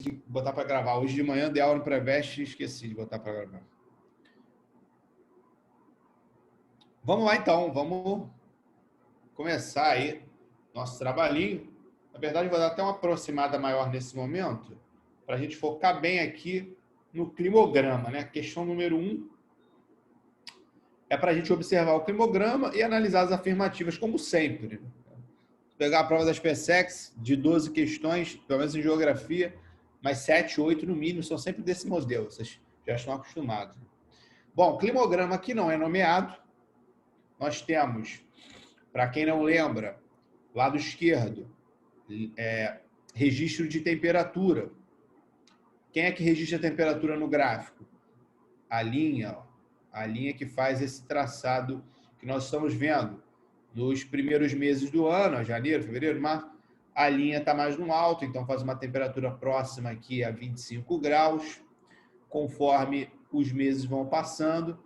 de botar para gravar. Hoje de manhã dei aula no Preveste e esqueci de botar para gravar. Vamos lá, então. Vamos começar aí nosso trabalhinho. Na verdade, vou dar até uma aproximada maior nesse momento, para a gente focar bem aqui no climograma, né? Questão número 1 é para a gente observar o climograma e analisar as afirmativas, como sempre. Pegar a prova das PSEX de 12 questões, pelo menos em geografia, mas 7, 8 no mínimo, são sempre desse modelo, vocês já estão acostumados. Bom, climograma aqui não é nomeado. Nós temos, para quem não lembra, lado esquerdo, registro de temperatura. Quem é que registra a temperatura no gráfico? A linha, ó, a linha que faz esse traçado que nós estamos vendo. Nos primeiros meses do ano, janeiro, fevereiro, março, a linha está mais no alto, então faz uma temperatura próxima aqui a 25 graus. Conforme os meses vão passando,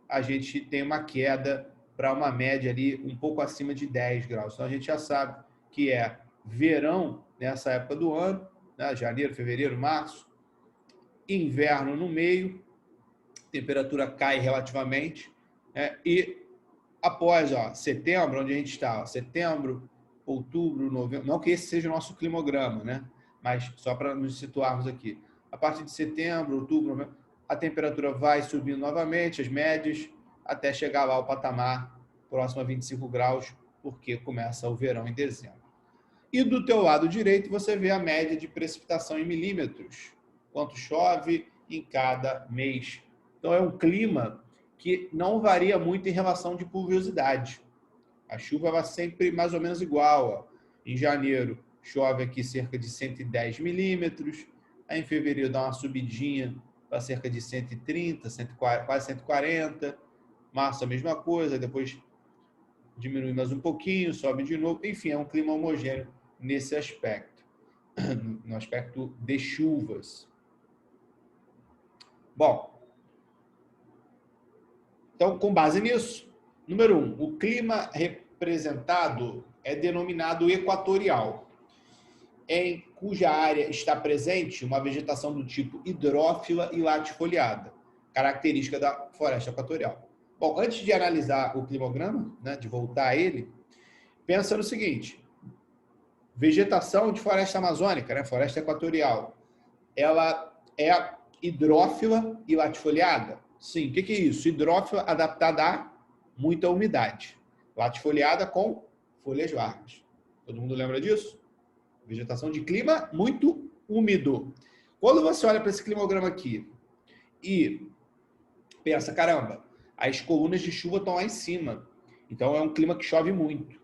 a gente tem uma queda para uma média ali um pouco acima de 10 graus. Então, a gente já sabe que é verão nessa época do ano, né? Janeiro, fevereiro, março, inverno no meio, temperatura cai relativamente, né? E após setembro, onde a gente está, setembro, outubro, novembro, não que esse seja o nosso climograma, né? Mas só para nos situarmos aqui. A partir de setembro, outubro, novembro, a temperatura vai subindo novamente, as médias, até chegar lá ao patamar próximo a 25 graus, porque começa o verão em dezembro. E do teu lado direito, você vê a média de precipitação em milímetros, quanto chove em cada mês. Então, é um clima que não varia muito em relação de pluviosidade. A chuva vai sempre mais ou menos igual. Em janeiro, chove aqui cerca de 110 milímetros. Aí, em fevereiro, dá uma subidinha para cerca de 130, 140, quase 140. Março, a mesma coisa. Depois, diminui mais um pouquinho, sobe de novo. Enfim, é um clima homogêneo nesse aspecto, no aspecto de chuvas. Bom, então, com base nisso, número 1, o clima representado é denominado equatorial, em cuja área está presente uma vegetação do tipo hidrófila e latifoliada, característica da floresta equatorial. Bom, antes de analisar o climograma, né, de voltar a ele, pensa no seguinte: vegetação de floresta amazônica, né, floresta equatorial, ela é hidrófila e latifoliada? Sim. O que é isso? Hidrófila adaptada a muita umidade. Latifoliada com folhas largas. Todo mundo lembra disso? Vegetação de clima muito úmido. Quando você olha para esse climograma aqui e pensa, caramba, as colunas de chuva estão lá em cima. Então, é um clima que chove muito.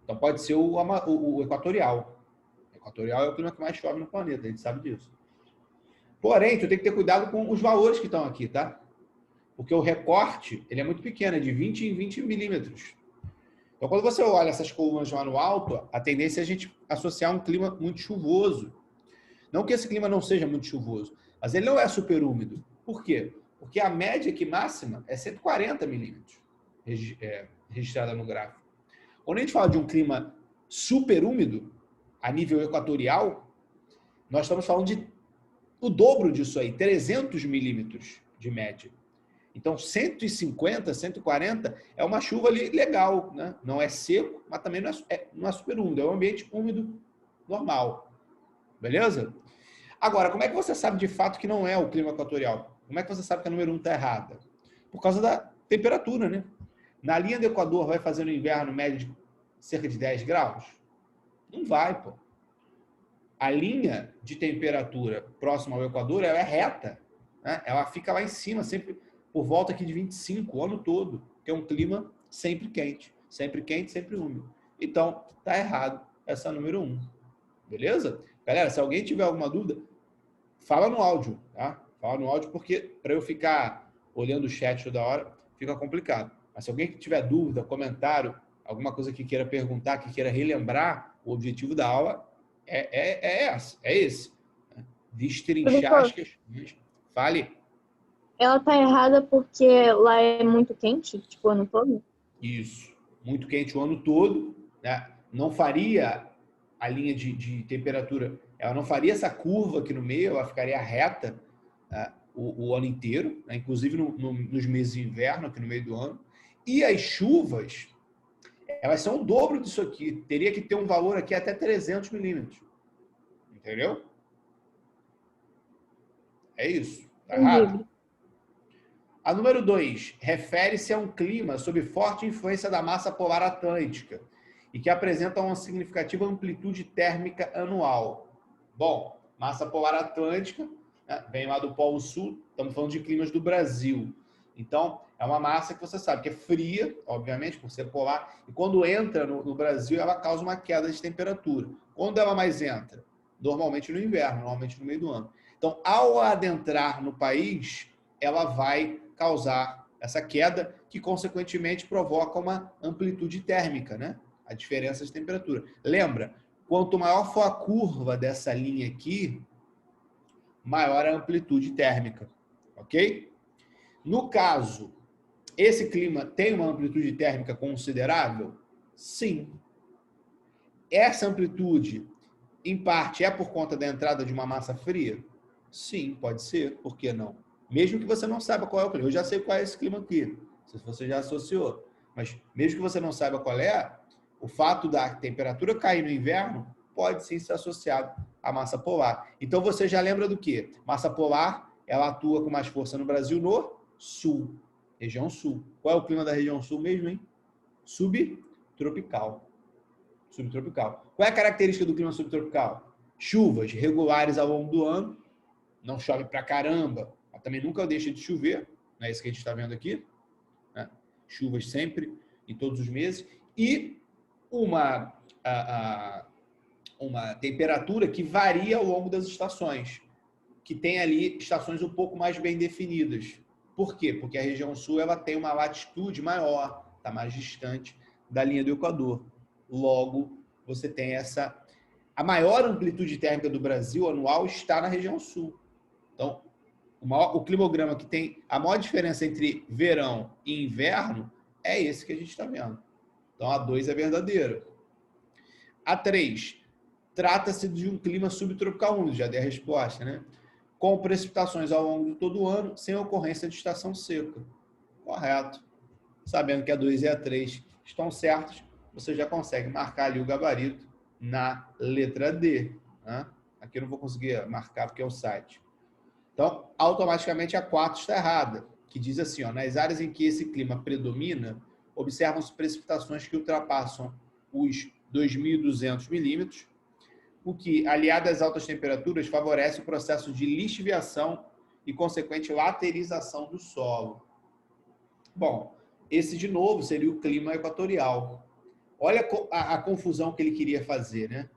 Então, pode ser o equatorial. O equatorial é o clima que mais chove no planeta, a gente sabe disso. Porém, tu tem que ter cuidado com os valores que estão aqui, tá? Porque o recorte, ele é muito pequeno, é de 20 em 20 milímetros. Então, quando você olha essas colunas lá no alto, a tendência é a gente associar um clima muito chuvoso. Não que esse clima não seja muito chuvoso, mas ele não é super úmido. Por quê? Porque a média aqui máxima é 140 milímetros registrada no gráfico. Quando a gente fala de um clima super úmido, a nível equatorial, nós estamos falando de o dobro disso aí, 300 milímetros de média. Então, 150, 140 é uma chuva ali legal, né? Não é seco, mas também não é super úmido, é um ambiente úmido normal. Beleza? Agora, como é que você sabe de fato que não é o clima equatorial? Como é que você sabe que a número 1 está errada? Por causa da temperatura, né? Na linha do Equador vai fazer no inverno médio de cerca de 10 graus? Não vai, pô. A linha de temperatura próxima ao Equador, ela é reta, né? Ela fica lá em cima, sempre por volta aqui de 25 o ano todo, que é um clima sempre quente, sempre úmido. Então, tá errado essa número 1. Beleza? Galera, se alguém tiver alguma dúvida, fala no áudio, tá? Fala no áudio, porque para eu ficar olhando o chat toda hora, fica complicado. Mas se alguém tiver dúvida, comentário, alguma coisa que queira perguntar, que queira relembrar, o objetivo da aula é esse. Né? Destrinchar as questões. Fale. Ela tá errada porque lá é muito quente, tipo, o ano todo? Isso. Muito quente o ano todo, né? Não faria a linha de temperatura ela não faria essa curva aqui no meio, ela ficaria reta o ano inteiro, né? Inclusive nos meses de inverno, aqui no meio do ano. E as chuvas, elas são o dobro disso aqui. Teria que ter um valor aqui até 300 milímetros. Entendeu? É isso. Tá errado? A número 2 refere-se a um clima sob forte influência da massa polar atlântica e que apresenta uma significativa amplitude térmica anual. Bom, massa polar atlântica, né, vem lá do Polo Sul, estamos falando de climas do Brasil. Então, é uma massa que você sabe que é fria, obviamente, por ser polar, e quando entra no Brasil, ela causa uma queda de temperatura. Quando ela mais entra? Normalmente no inverno, normalmente no meio do ano. Então, ao adentrar no país, ela vai causar essa queda que, consequentemente, provoca uma amplitude térmica, né? A diferença de temperatura. Lembra, quanto maior for a curva dessa linha aqui, maior a amplitude térmica, ok? No caso, esse clima tem uma amplitude térmica considerável? Sim. Essa amplitude, em parte, é por conta da entrada de uma massa fria? Sim, pode ser. Por que não? Mesmo que você não saiba qual é o clima. Eu já sei qual é esse clima aqui. Não sei se você já associou. Mas mesmo que você não saiba qual é, o fato da temperatura cair no inverno pode sim ser associado à massa polar. Então você já lembra do quê? Massa polar, ela atua com mais força no Brasil no sul. Região sul. Qual é o clima da região sul mesmo, hein? Subtropical. Subtropical. Qual é a característica do clima subtropical? Chuvas regulares ao longo do ano. Não chove pra caramba, mas também nunca deixa de chover. Não é isso que a gente está vendo aqui. Né? Chuvas sempre, em todos os meses. E uma temperatura que varia ao longo das estações. Que tem ali estações um pouco mais bem definidas. Por quê? Porque a região sul ela tem uma latitude maior, está mais distante da linha do Equador. Logo, você tem essa... A maior amplitude térmica do Brasil anual está na região sul. Então, o climograma que tem a maior diferença entre verão e inverno é esse que a gente está vendo. Então, a 2 é verdadeira. A 3, trata-se de um clima subtropical úmido, já dei a resposta, né? Com precipitações ao longo de todo o ano, sem ocorrência de estação seca. Correto. Sabendo que a 2 e a 3 estão certos, você já consegue marcar ali o gabarito na letra D. Né? Aqui eu não vou conseguir marcar porque é o site. Então, automaticamente a 4 está errada, que diz assim, ó, nas áreas em que esse clima predomina, observam-se precipitações que ultrapassam os 2.200 milímetros, o que, aliado às altas temperaturas, favorece o processo de lixiviação e consequente laterização do solo. Bom, esse de novo seria o clima equatorial. Olha a confusão que ele queria fazer, né?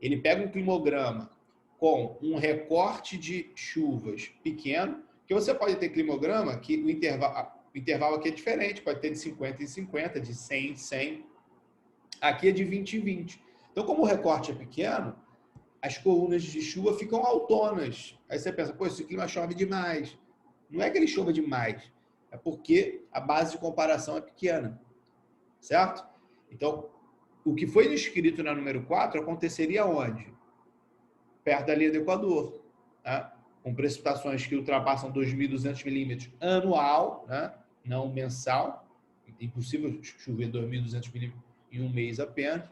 Ele pega um climograma com um recorte de chuvas pequeno, que você pode ter climograma que o intervalo aqui é diferente, pode ter de 50 em 50, de 100 em 100. Aqui é de 20 em 20. Então, como o recorte é pequeno, as colunas de chuva ficam autonas. Aí você pensa, pô, esse clima chove demais. Não é que ele chova demais, é porque a base de comparação é pequena. Certo? Então, o que foi descrito na número 4 aconteceria onde? Perto da linha do Equador. Né? Com precipitações que ultrapassam 2.200 milímetros anual, né? Não mensal. É impossível chover 2.200 milímetros em um mês apenas.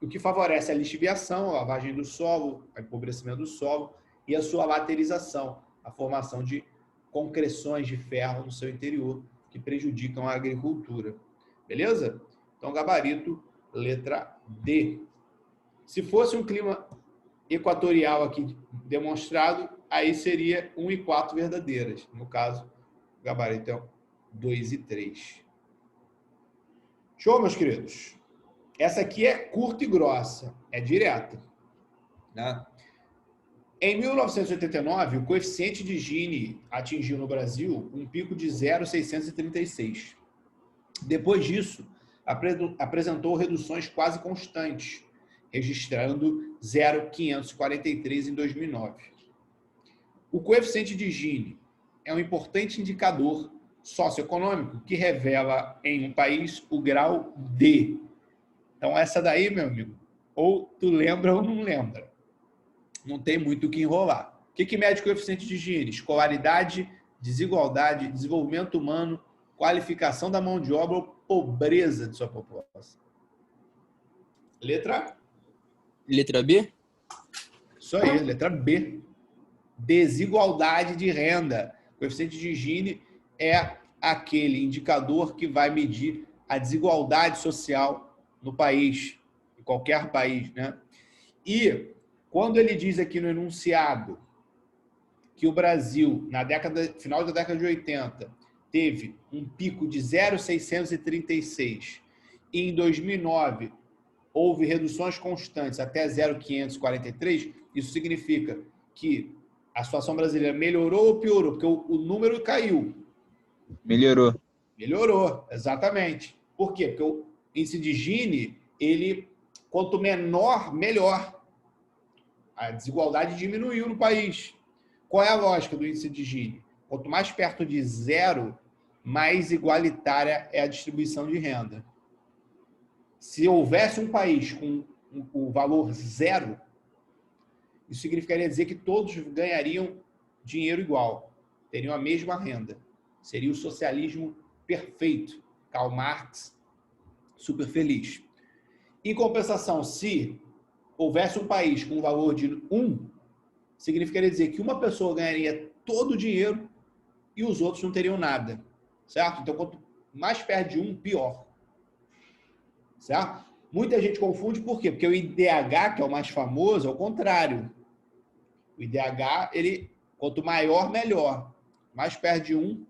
O que favorece a lixiviação, a lavagem do solo, o empobrecimento do solo e a sua laterização, a formação de concreções de ferro no seu interior que prejudicam a agricultura. Beleza? Então, gabarito, letra D. Se fosse um clima equatorial aqui demonstrado, aí seria 1 e 4 verdadeiras. No caso, o gabarito é 2 e 3. Show, meus queridos? Essa aqui é curta e grossa, é direta. Né? Em 1989, o coeficiente de Gini atingiu no Brasil um pico de 0,636. Depois disso, apresentou reduções quase constantes, registrando 0,543 em 2009. O coeficiente de Gini é um importante indicador socioeconômico que revela em um país o grau D. Então, essa daí, meu amigo, ou tu lembra ou não lembra. Não tem muito o que enrolar. O que mede o coeficiente de Gini? Escolaridade, desigualdade, desenvolvimento humano, qualificação da mão de obra ou pobreza de sua população. Letra? Letra B? Isso aí, letra B. Desigualdade de renda. O coeficiente de Gini é aquele indicador que vai medir a desigualdade social no país, em qualquer país, né? E quando ele diz aqui no enunciado que o Brasil, final da década de 80, teve um pico de 0,636 e em 2009 houve reduções constantes até 0,543, isso significa que a situação brasileira melhorou ou piorou? Porque o número caiu. Melhorou. Melhorou, exatamente. Por quê? Porque o índice de Gini, quanto menor, melhor. A desigualdade diminuiu no país. Qual é a lógica do índice de Gini? Quanto mais perto de zero, mais igualitária é a distribuição de renda. Se houvesse um país com o valor zero, isso significaria dizer que todos ganhariam dinheiro igual, teriam a mesma renda. Seria o socialismo perfeito. Karl Marx, super feliz. Em compensação, se houvesse um país com um valor de 1, significaria dizer que uma pessoa ganharia todo o dinheiro e os outros não teriam nada. Certo? Então, quanto mais perto de 1, pior. Certo? Muita gente confunde por quê? Porque o IDH, que é o mais famoso, é o contrário. O IDH, quanto maior, melhor. Mais perto de 1,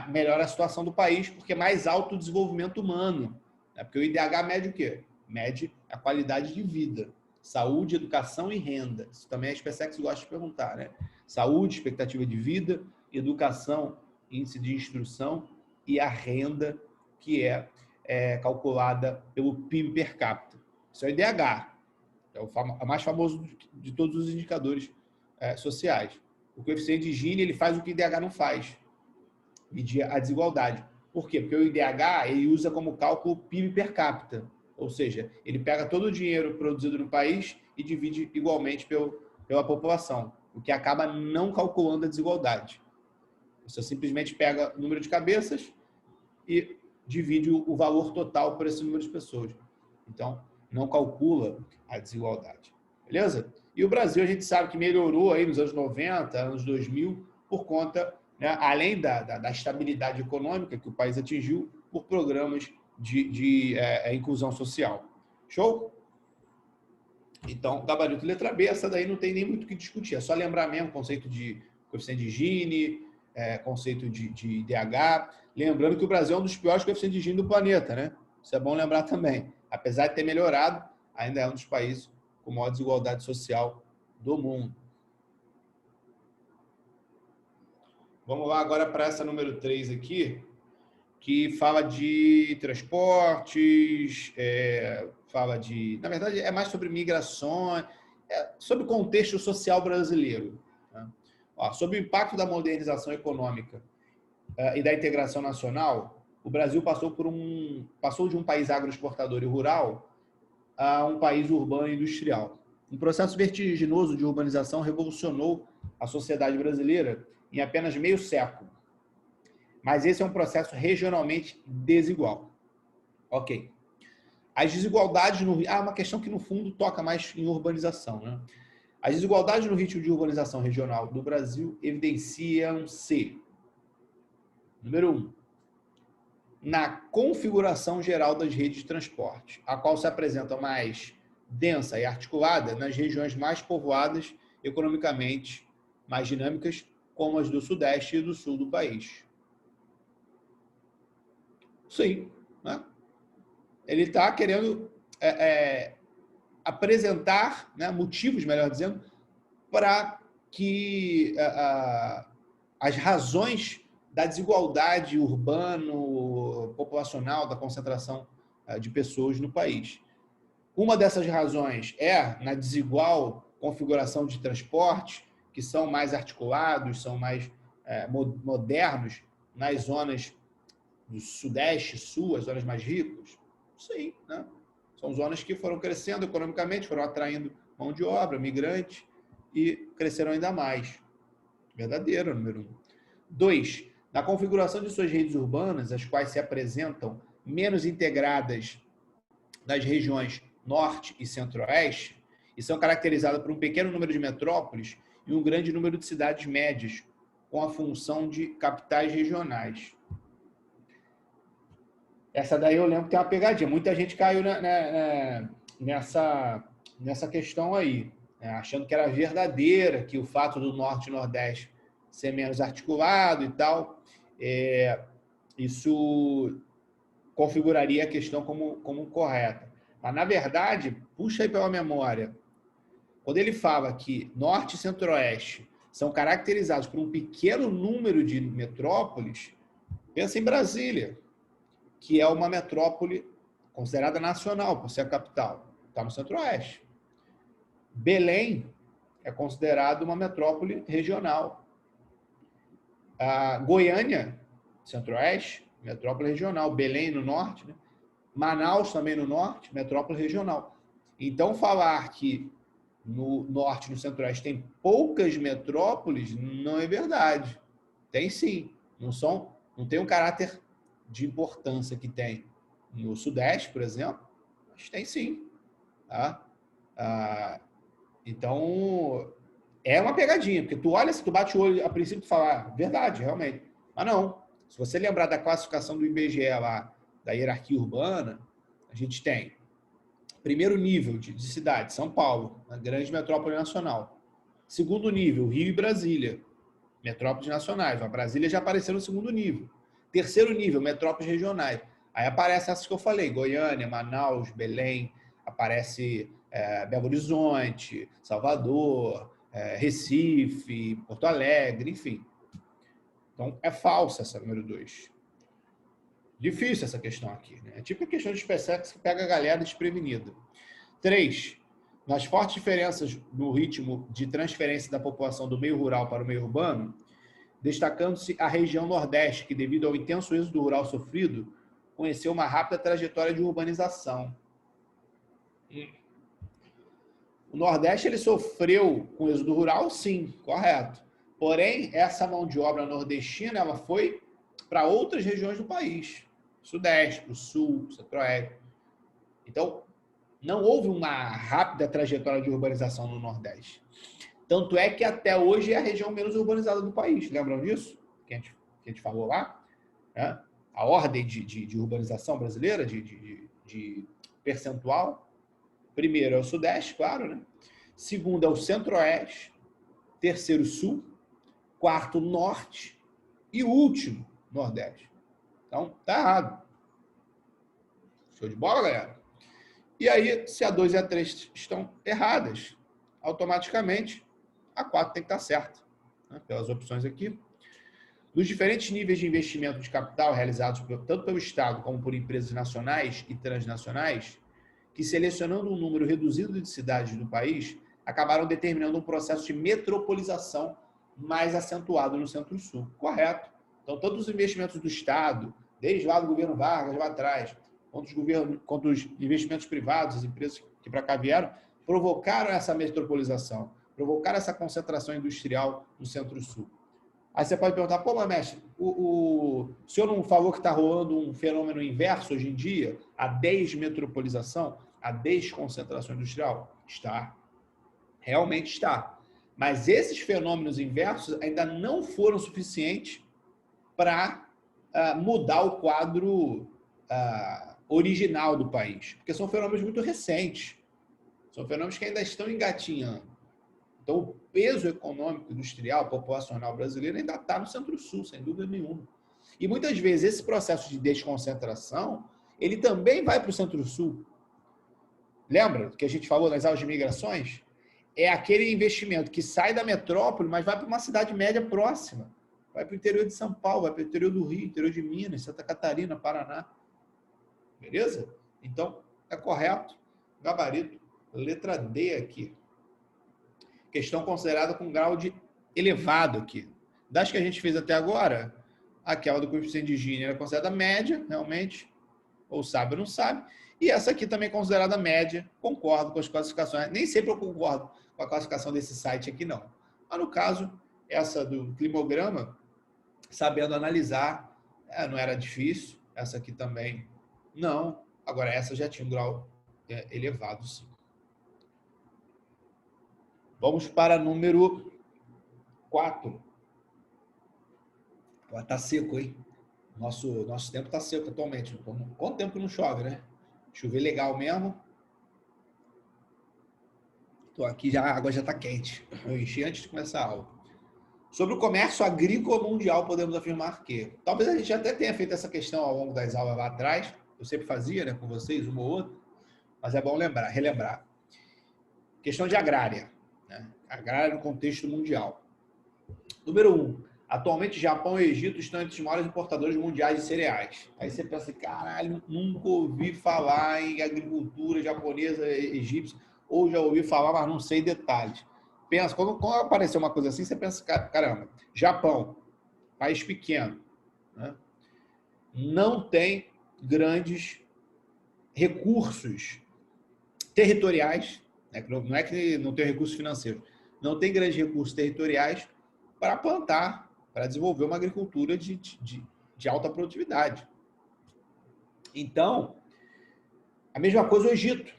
melhor a situação do país, porque é mais alto o desenvolvimento humano. Porque o IDH mede o quê? Mede a qualidade de vida. Saúde, educação e renda. Isso também a SpaceX gosta de perguntar, né? Saúde, expectativa de vida, educação, índice de instrução e a renda, que é calculada pelo PIB per capita. Isso é o IDH. É o mais famoso de todos os indicadores sociais. O coeficiente de Gini, ele faz o que o IDH não faz. Medir a desigualdade. Por quê? Porque o IDH ele usa como cálculo PIB per capita. Ou seja, ele pega todo o dinheiro produzido no país e divide igualmente pela população, o que acaba não calculando a desigualdade. Você simplesmente pega o número de cabeças e divide o valor total por esse número de pessoas. Então, não calcula a desigualdade. Beleza? E o Brasil, a gente sabe que melhorou aí nos anos 90, anos 2000, por conta, né, além da estabilidade econômica que o país atingiu, por programas de inclusão social. Show? Então, gabarito letra B, essa daí não tem nem muito o que discutir. É só lembrar mesmo o conceito de coeficiente de Gini, conceito de IDH. Lembrando que o Brasil é um dos piores coeficientes de Gini do planeta, né? Isso é bom lembrar também. Apesar de ter melhorado, ainda é um dos países com maior desigualdade social do mundo. Vamos lá agora para essa número 3 aqui, que fala de transportes, fala de... Na verdade, é mais sobre migrações, sobre o contexto social brasileiro. Né? Sobre o impacto da modernização econômica e da integração nacional, o Brasil passou de um país agroexportador e rural a um país urbano e industrial. Um processo vertiginoso de urbanização revolucionou a sociedade brasileira em apenas meio século. Mas esse é um processo regionalmente desigual. Ok. As desigualdades no... uma questão que, no fundo, toca mais em urbanização. Né? As desigualdades no ritmo de urbanização regional do Brasil evidenciam-se, número 1, na configuração geral das redes de transporte, a qual se apresenta mais densa e articulada nas regiões mais povoadas, economicamente mais dinâmicas, como as do Sudeste e do Sul do país. Sim, né? Ele está querendo apresentar, né, motivos, melhor dizendo, para que as razões da desigualdade urbano-populacional, da concentração de pessoas no país. Uma dessas razões é na desigual configuração de transporte, que são mais articulados, são mais modernos nas zonas do Sudeste, Sul, as zonas mais ricas. Sim, né? São zonas que foram crescendo economicamente, foram atraindo mão de obra, migrantes, e cresceram ainda mais. Verdadeiro, número 1. 2. Na configuração de suas redes urbanas, as quais se apresentam menos integradas das regiões norte e centro-oeste, e são caracterizadas por um pequeno número de metrópoles e um grande número de cidades médias, com a função de capitais regionais. Essa daí eu lembro que tem uma pegadinha. Muita gente caiu nessa questão aí, né? Achando que era verdadeira, que o fato do Norte e Nordeste ser menos articulado e tal, isso configuraria a questão como correta. Mas, na verdade, puxa aí pela memória, quando ele fala que Norte e Centro-Oeste são caracterizados por um pequeno número de metrópoles, pensa em Brasília, que é uma metrópole considerada nacional, por ser a capital. Está no Centro-Oeste. Belém é considerado uma metrópole regional. A Goiânia, Centro-Oeste, metrópole regional. Belém no norte, né? Manaus também no norte, metrópole regional. Então, falar que no norte e no Centro-Oeste tem poucas metrópoles não é verdade. Tem sim. Não tem um caráter de importância que tem no Sudeste, por exemplo, mas tem sim. Tá? Então, é uma pegadinha, porque tu olha, se tu bate o olho, a princípio tu fala, verdade, realmente. Mas não. Se você lembrar da classificação do IBGE lá, da hierarquia urbana, a gente tem primeiro nível de cidade, São Paulo, a grande metrópole nacional. Segundo nível, Rio e Brasília, metrópoles nacionais. A Brasília já apareceu no segundo nível. Terceiro nível, metrópoles regionais. Aí aparece essas que eu falei, Goiânia, Manaus, Belém, aparece Belo Horizonte, Salvador, Recife, Porto Alegre, enfim. Então, é falsa essa número 2. Difícil essa questão aqui, né? É tipo a questão de SpaceX que pega a galera desprevenida. 3. Nas fortes diferenças no ritmo de transferência da população do meio rural para o meio urbano, destacando-se a região Nordeste, que, devido ao intenso êxodo rural sofrido, conheceu uma rápida trajetória de urbanização. O Nordeste ele sofreu com o êxodo rural, sim, correto. Porém, essa mão de obra nordestina ela foi para outras regiões do país. Sudeste, para o Sul, Centro-Oeste. Então, não houve uma rápida trajetória de urbanização no Nordeste. Tanto é que até hoje é a região menos urbanizada do país. Lembram disso? Que a gente falou lá? Né? A ordem de urbanização brasileira, de percentual. Primeiro é o Sudeste, claro, né? Segundo é o Centro-Oeste. Terceiro, Sul. Quarto, Norte. E último, Nordeste. Então, tá errado. Show de bola, galera? E aí, se a 2 e a 3 estão erradas, automaticamente a 4 tem que estar certa, né? Pelas opções aqui. Nos diferentes níveis de investimento de capital realizados tanto pelo Estado como por empresas nacionais e transnacionais, que selecionando um número reduzido de cidades do país, acabaram determinando um processo de metropolização mais acentuado no Centro-Sul. Correto. Então, todos os investimentos do Estado, desde lá do governo Vargas, lá atrás, quanto os investimentos privados, as empresas que para cá vieram, provocaram essa metropolização, provocaram essa concentração industrial no Centro-Sul. Aí você pode perguntar, pô, mas mestre, o senhor não falou que está rolando um fenômeno inverso hoje em dia? A desmetropolização, a desconcentração industrial? Está. Realmente está. Mas esses fenômenos inversos ainda não foram suficientes para mudar o quadro original do país. Porque são fenômenos muito recentes. São fenômenos que ainda estão engatinhando. Então, o peso econômico, industrial, populacional brasileiro ainda está no Centro-Sul, sem dúvida nenhuma. E muitas vezes esse processo de desconcentração, ele também vai para o Centro-Sul. Lembra que a gente falou nas aulas de migrações? É aquele investimento que sai da metrópole, mas vai para uma cidade média próxima. Vai para o interior de São Paulo, vai para o interior do Rio, interior de Minas, Santa Catarina, Paraná. Beleza? Então, é correto. Gabarito. Letra D aqui. Questão considerada com grau de elevado aqui. Das que a gente fez até agora, aquela do coeficiente de Gini era considerada média, realmente. Ou sabe ou não sabe. E essa aqui também é considerada média, concordo com as classificações. Nem sempre eu concordo com a classificação desse site aqui, não. Mas no caso, essa do climograma, sabendo analisar, não era difícil. Essa aqui também não. Agora, essa já tinha um grau elevado, sim. Vamos para número 4. Está seco, hein? Nosso tempo está seco atualmente. Quanto tempo que não chove, né? Chover legal mesmo. Estou aqui, a água já está quente. Eu enchi antes de começar a aula. Sobre o comércio agrícola mundial, podemos afirmar que... Talvez a gente até tenha feito essa questão ao longo das aulas lá atrás. Eu sempre fazia, né, com vocês, uma ou outra. Mas é bom relembrar. Questão de agrária. Né? Agrária no contexto mundial. Número 1. Atualmente, Japão e Egito estão entre os maiores importadores mundiais de cereais. Aí você pensa, caralho, nunca ouvi falar em agricultura japonesa, egípcia, ou já ouvi falar, mas não sei detalhes. Pensa, quando aparecer uma coisa assim, você pensa, caramba, Japão, país pequeno, né? Não tem grandes recursos territoriais, né? Não é que não tem recursos financeiros, não tem grandes recursos territoriais para plantar, para desenvolver uma agricultura de alta produtividade. Então, a mesma coisa o Egito.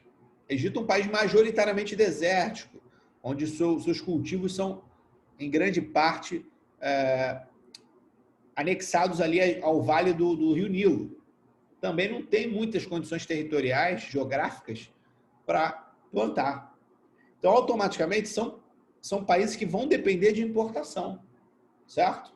O Egito é um país majoritariamente desértico, onde seus cultivos são, em grande parte, anexados ali ao vale do Rio Nilo. Também não tem muitas condições territoriais, geográficas, para plantar. Então, automaticamente, são países que vão depender de importação. Certo?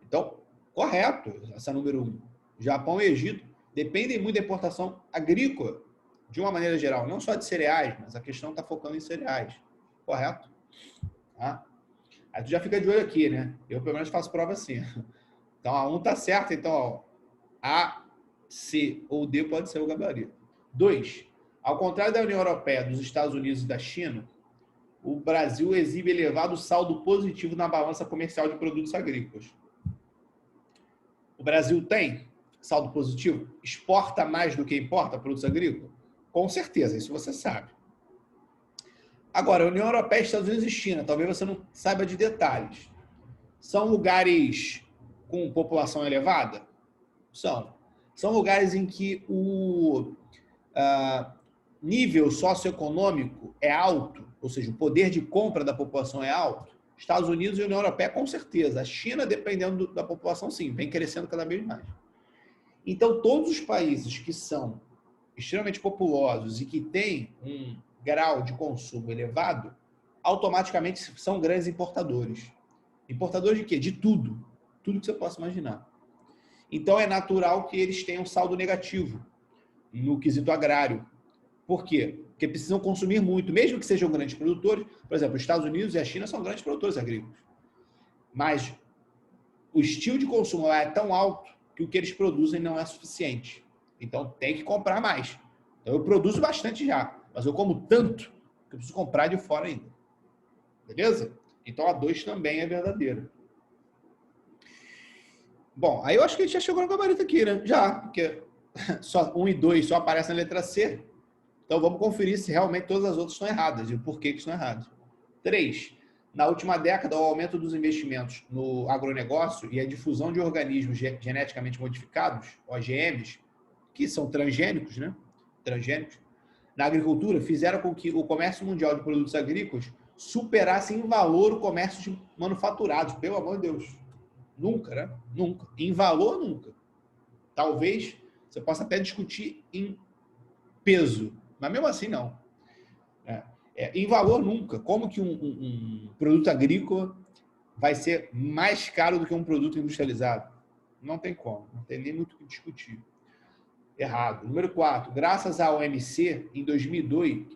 Então, correto, essa número 1. Japão e Egito dependem muito da importação agrícola, de uma maneira geral, não só de cereais, mas a questão está focando em cereais. Correto? Tá? Aí tu já fica de olho aqui, né? Eu, pelo menos, faço prova assim. Então, a 1 está certa, então, ó, A, C ou D pode ser o gabarito. 2. Ao contrário da União Europeia, dos Estados Unidos e da China, o Brasil exibe elevado saldo positivo na balança comercial de produtos agrícolas. O Brasil tem saldo positivo? Exporta mais do que importa produtos agrícolas? Com certeza, isso você sabe. Agora, União Europeia, Estados Unidos e China, talvez você não saiba de detalhes. São lugares com população elevada? São. São lugares em que o nível socioeconômico é alto, ou seja, o poder de compra da população é alto. Estados Unidos e União Europeia, com certeza. A China, dependendo da população, sim, vem crescendo cada vez mais. Então, todos os países que são extremamente populosos e que têm um grau de consumo elevado, automaticamente são grandes importadores. Importadores de quê? De tudo. Tudo que você possa imaginar. Então, é natural que eles tenham saldo negativo no quesito agrário. Por quê? Porque precisam consumir muito, mesmo que sejam grandes produtores. Por exemplo, os Estados Unidos e a China são grandes produtores agrícolas. Mas o estilo de consumo lá é tão alto que o que eles produzem não é suficiente. Então, tem que comprar mais. Então, eu produzo bastante já, mas eu como tanto que eu preciso comprar de fora ainda. Beleza? Então, a 2 também é verdadeira. Bom, aí eu acho que a gente já chegou no gabarito aqui, né? Já, porque só 1 e 2 só aparecem na letra C. Então, vamos conferir se realmente todas as outras estão erradas e o porquê que estão erradas. 3. Na última década, o aumento dos investimentos no agronegócio e a difusão de organismos geneticamente modificados, OGMs, que são transgênicos, né? Transgênicos, na agricultura, fizeram com que o comércio mundial de produtos agrícolas superasse em valor o comércio de manufaturados. Pelo amor de Deus. Nunca, né? Nunca. Em valor, nunca. Talvez você possa até discutir em peso, mas mesmo assim, não. Em valor, nunca. Como que um produto agrícola vai ser mais caro do que um produto industrializado? Não tem como. Não tem nem muito o que discutir. Errado. Número 4. Graças à OMC, em 2002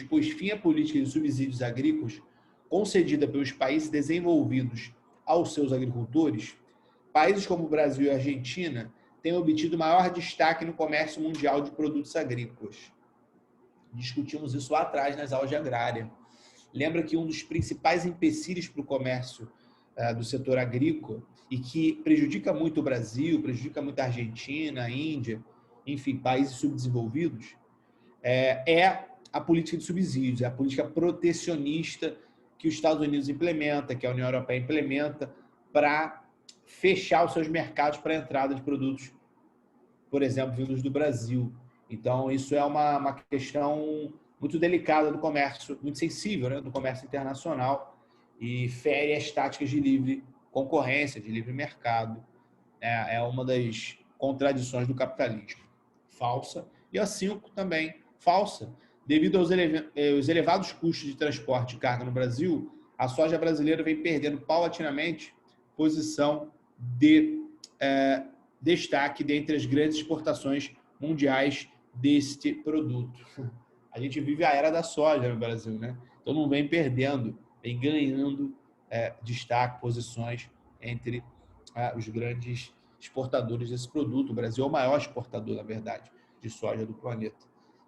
pôs fim à política de subsídios agrícolas concedida pelos países desenvolvidos aos seus agricultores, países como o Brasil e a Argentina têm obtido maior destaque no comércio mundial de produtos agrícolas. Discutimos isso lá atrás nas aulas de agrária. Lembra que um dos principais empecilhos para o comércio do setor agrícola e que prejudica muito o Brasil, prejudica muito a Argentina, a Índia, enfim, países subdesenvolvidos, é a política de subsídios, é a política protecionista que os Estados Unidos implementa, que a União Europeia implementa, para fechar os seus mercados para a entrada de produtos, por exemplo, vindos do Brasil. Então, isso é uma questão muito delicada do comércio, muito sensível, né, do comércio internacional, e fere as táticas de livre concorrência, de livre mercado. É uma das contradições do capitalismo. Falsa. E a 5 também, falsa. Devido aos elevados custos de transporte de carga no Brasil, a soja brasileira vem perdendo paulatinamente posição de destaque dentre as grandes exportações mundiais deste produto. A gente vive a era da soja no Brasil, né? Então não vem perdendo, vem ganhando destaque, posições entre os grandes exportadores desse produto. O Brasil é o maior exportador, na verdade, de soja do planeta.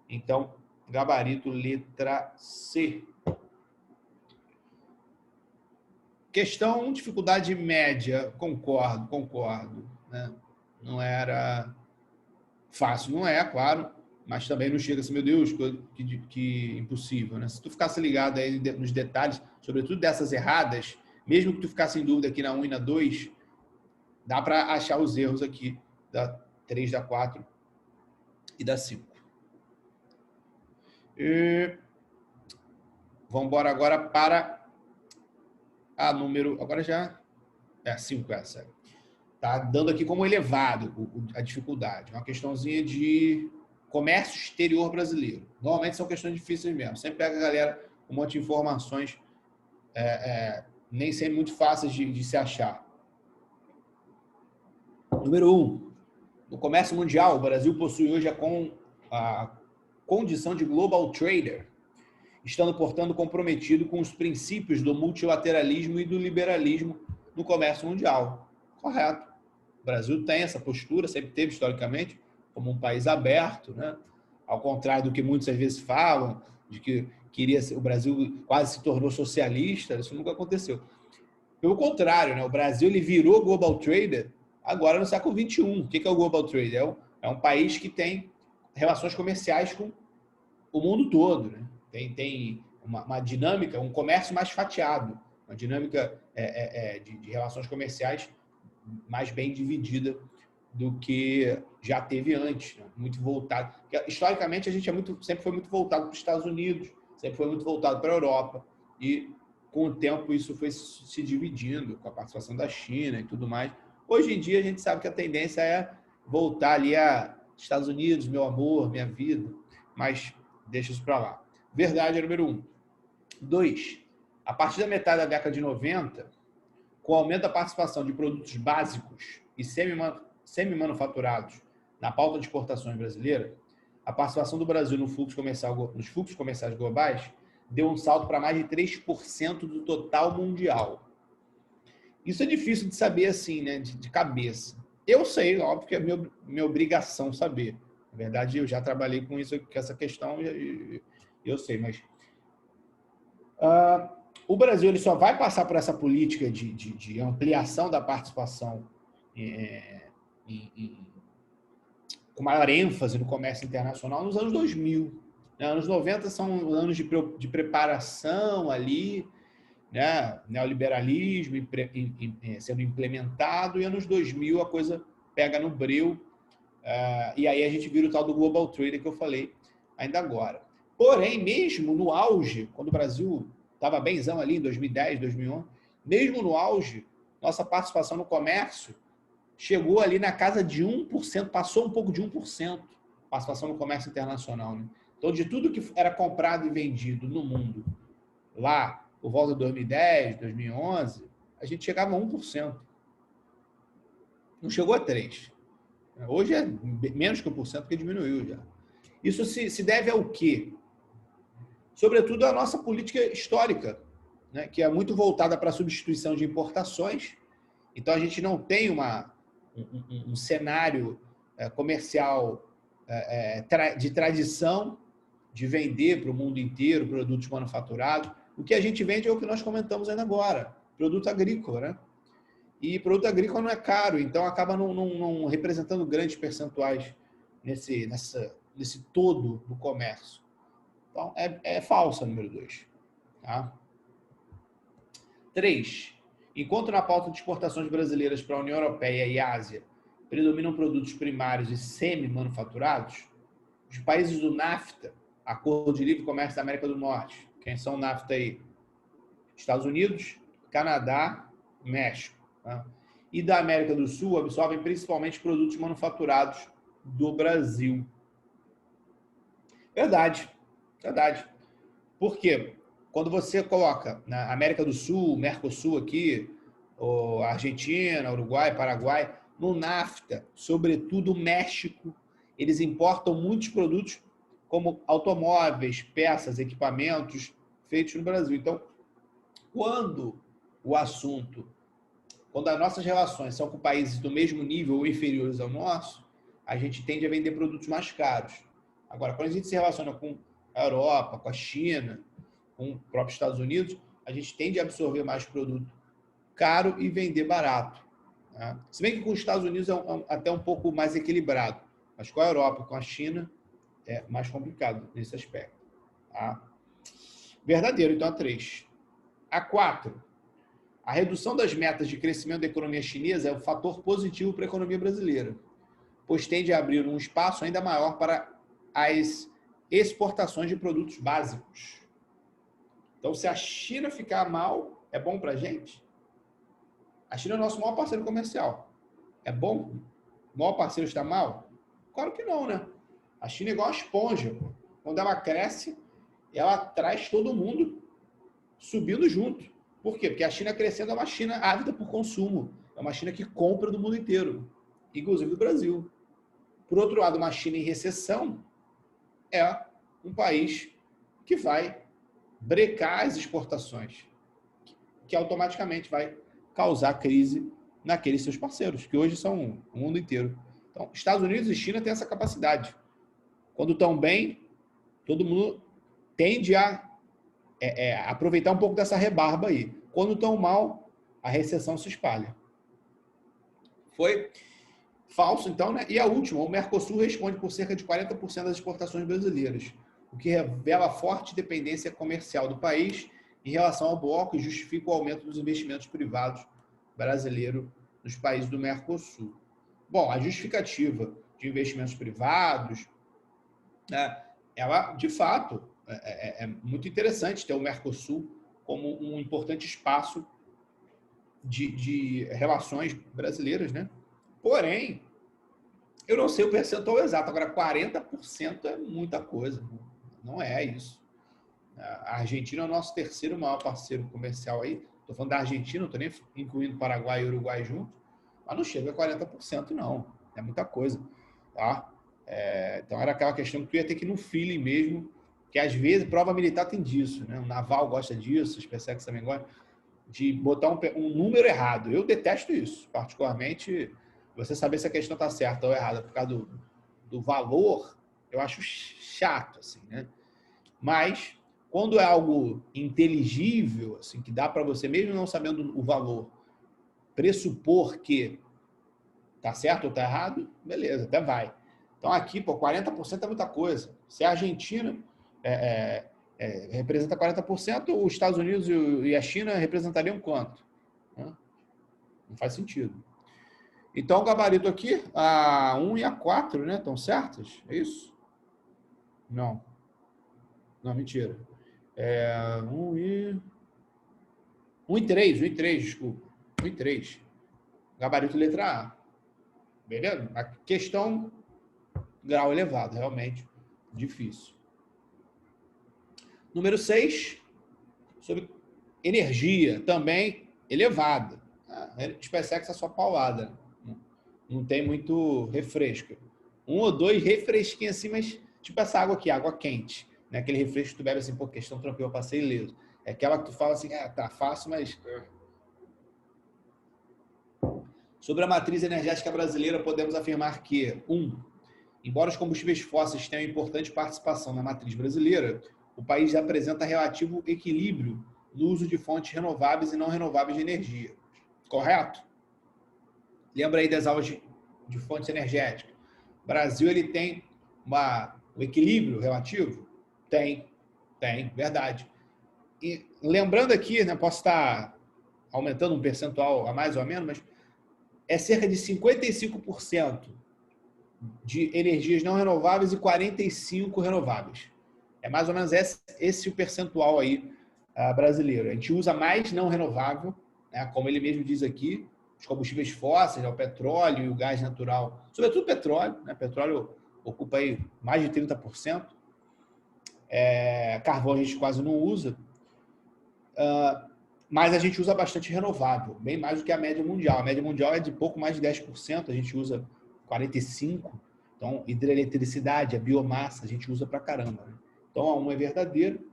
Então, gabarito letra C. Questão dificuldade média, concordo. Né? Não era fácil, não é, claro, mas também não chega assim, meu Deus, que impossível. Né? Se tu ficasse ligado aí nos detalhes, sobretudo dessas erradas, mesmo que tu ficasse em dúvida aqui na 1 e na 2, dá para achar os erros aqui da 3, da 4 e da 5. Vamos embora agora para a número... Agora já é 5 essa. Tá dando aqui como elevado a dificuldade. Uma questãozinha de comércio exterior brasileiro. Normalmente são questões difíceis mesmo. Sempre pega a galera um monte de informações nem sempre muito fáceis de se achar. Número 1. No comércio mundial, o Brasil possui hoje a condição de global trader, estando, portanto, comprometido com os princípios do multilateralismo e do liberalismo no comércio mundial. Correto. O Brasil tem essa postura, sempre teve historicamente, como um país aberto, né? Ao contrário do que muitas vezes falam, de que o Brasil quase se tornou socialista, isso nunca aconteceu. Pelo contrário, né? O Brasil ele virou global trader agora no século XXI. O que é o global trader? É um país que tem relações comerciais com o mundo todo, né? Tem uma dinâmica, um comércio mais fatiado, uma dinâmica de relações comerciais mais bem dividida do que já teve antes, né? Muito voltado. Porque, historicamente, a gente sempre foi muito voltado para os Estados Unidos, sempre foi muito voltado para a Europa, e com o tempo isso foi se dividindo, com a participação da China e tudo mais. Hoje em dia, a gente sabe que a tendência é voltar ali a Estados Unidos, meu amor, minha vida, mas deixa isso para lá. Verdade, número 1. 2. A partir da metade da década de 90, com o aumento da participação de produtos básicos e semi-manufaturados na pauta de exportações brasileira, a participação do Brasil nos fluxos comerciais globais deu um salto para mais de 3% do total mundial. Isso é difícil de saber assim, né, de cabeça. Eu sei, óbvio que é minha obrigação saber. Na verdade, eu já trabalhei com essa questão, eu sei, mas... o Brasil ele só vai passar por essa política de ampliação da participação com maior ênfase no comércio internacional nos anos 2000. Né? Anos 90 são anos de preparação ali, né? Neoliberalismo sendo implementado, e anos 2000 a coisa pega no breu, e aí a gente vira o tal do global trader que eu falei ainda agora. Porém, mesmo no auge, quando o Brasil estava benzão ali em 2010, 2011, mesmo no auge, nossa participação no comércio chegou ali na casa de 1%, passou um pouco de 1%, participação no comércio internacional. Né? Então, de tudo que era comprado e vendido no mundo, lá por volta de 2010, 2011, a gente chegava a 1%. Não chegou a 3%. Hoje é menos que 1%, porque diminuiu já. Isso se deve ao quê? Sobretudo à nossa política histórica, né, que é muito voltada para a substituição de importações. Então, a gente não tem um cenário comercial de tradição de vender para o mundo inteiro produtos manufaturados. O que a gente vende é o que nós comentamos ainda agora, produto agrícola, né? E produto agrícola não é caro, então acaba não representando grandes percentuais nesse todo do comércio. Então, é falsa, número 2. Tá? 3. Enquanto na pauta de exportações brasileiras para a União Europeia e Ásia predominam produtos primários e semi-manufaturados, os países do NAFTA, Acordo de Livre Comércio da América do Norte, quem são o NAFTA aí? Estados Unidos, Canadá, México. Tá? E da América do Sul absorvem principalmente produtos manufaturados do Brasil. Verdade. Por quê? Quando você coloca na América do Sul, Mercosul aqui, Argentina, Uruguai, Paraguai, no NAFTA, sobretudo o México, eles importam muitos produtos como automóveis, peças, equipamentos feitos no Brasil. Então, quando as nossas relações são com países do mesmo nível ou inferiores ao nosso, a gente tende a vender produtos mais caros. Agora, quando a gente se relaciona com a Europa, com a China, com os próprios Estados Unidos, a gente tende a absorver mais produto caro e vender barato. Tá? Se bem que com os Estados Unidos é até um pouco mais equilibrado, mas com a Europa, com a China, é mais complicado nesse aspecto. Tá? Verdadeiro, então, a 3. A 4. A redução das metas de crescimento da economia chinesa é um fator positivo para a economia brasileira, pois tende a abrir um espaço ainda maior para as exportações de produtos básicos. Então, se a China ficar mal, é bom para a gente? A China é o nosso maior parceiro comercial. É bom? O maior parceiro está mal? Claro que não, né? A China é igual a esponja. Quando ela cresce, ela traz todo mundo subindo junto. Por quê? Porque a China crescendo é uma China ávida por consumo. É uma China que compra do mundo inteiro, inclusive do Brasil. Por outro lado, uma China em recessão é um país que vai brecar as exportações, que automaticamente vai causar crise naqueles seus parceiros, que hoje são o mundo inteiro. Então, Estados Unidos e China têm essa capacidade. Quando estão bem, todo mundo tende a aproveitar um pouco dessa rebarba aí. Quando estão mal, a recessão se espalha. Foi falso, então, né? E a última, o Mercosul responde por cerca de 40% das exportações brasileiras, o que revela forte dependência comercial do país em relação ao bloco e justifica o aumento dos investimentos privados brasileiros nos países do Mercosul. Bom, a justificativa de investimentos privados, né, ela, de fato, é muito interessante ter o Mercosul como um importante espaço de relações brasileiras, né? Porém, eu não sei o percentual exato. Agora, 40% é muita coisa. Não é isso. A Argentina é o nosso terceiro maior parceiro comercial aí. Estou falando da Argentina, não estou nem incluindo Paraguai e Uruguai juntos. Mas não chega a 40%, não. É muita coisa. Tá? Então, era aquela questão que tu ia ter que ir no feeling mesmo, que às vezes prova militar tem disso. Né? O naval gosta disso, os SpaceX também gostam, de botar um número errado. Eu detesto isso, particularmente. Você saber se a questão está certa ou errada por causa do valor, eu acho chato, assim, né? Mas, quando é algo inteligível, assim, que dá para você, mesmo não sabendo o valor, pressupor que está certo ou está errado, beleza, até vai. Então, aqui, 40% é muita coisa. Se a Argentina representa 40%, os Estados Unidos e a China representariam quanto? Não faz sentido. Então, o gabarito aqui, a 1 e a 4, né? Estão certas? É isso? Não. Não, mentira. 1 e 3, desculpa. 1 e 3. Gabarito letra A. Beleza? A questão, grau elevado, realmente difícil. Número 6, sobre energia, também elevada. SpaceX é só paulada. Não tem muito refresco. 1 ou 2 refresquinhos assim, mas tipo essa água aqui, água quente. Né? Aquele refresco que tu bebe assim, por questão tranquila, eu passei ileso. É aquela que tu fala assim, tá fácil, mas... Sobre a matriz energética brasileira, podemos afirmar que, 1. Embora os combustíveis fósseis tenham importante participação na matriz brasileira, o país apresenta relativo equilíbrio no uso de fontes renováveis e não renováveis de energia. Correto? Lembra aí das aulas de fontes energéticas. O Brasil ele tem um equilíbrio relativo? Tem, verdade. E lembrando aqui, né, posso estar aumentando um percentual a mais ou a menos, mas é cerca de 55% de energias não renováveis e 45% renováveis. É mais ou menos esse o percentual aí brasileiro. A gente usa mais não renovável, né, como ele mesmo diz aqui, os combustíveis fósseis, o petróleo e o gás natural, sobretudo petróleo, né? Petróleo ocupa aí mais de 30%. Carvão a gente quase não usa, mas a gente usa bastante renovável, bem mais do que a média mundial. A média mundial é de pouco mais de 10%, a gente usa 45%. Então, hidroeletricidade, a biomassa, a gente usa pra caramba, né? Então, um é verdadeiro.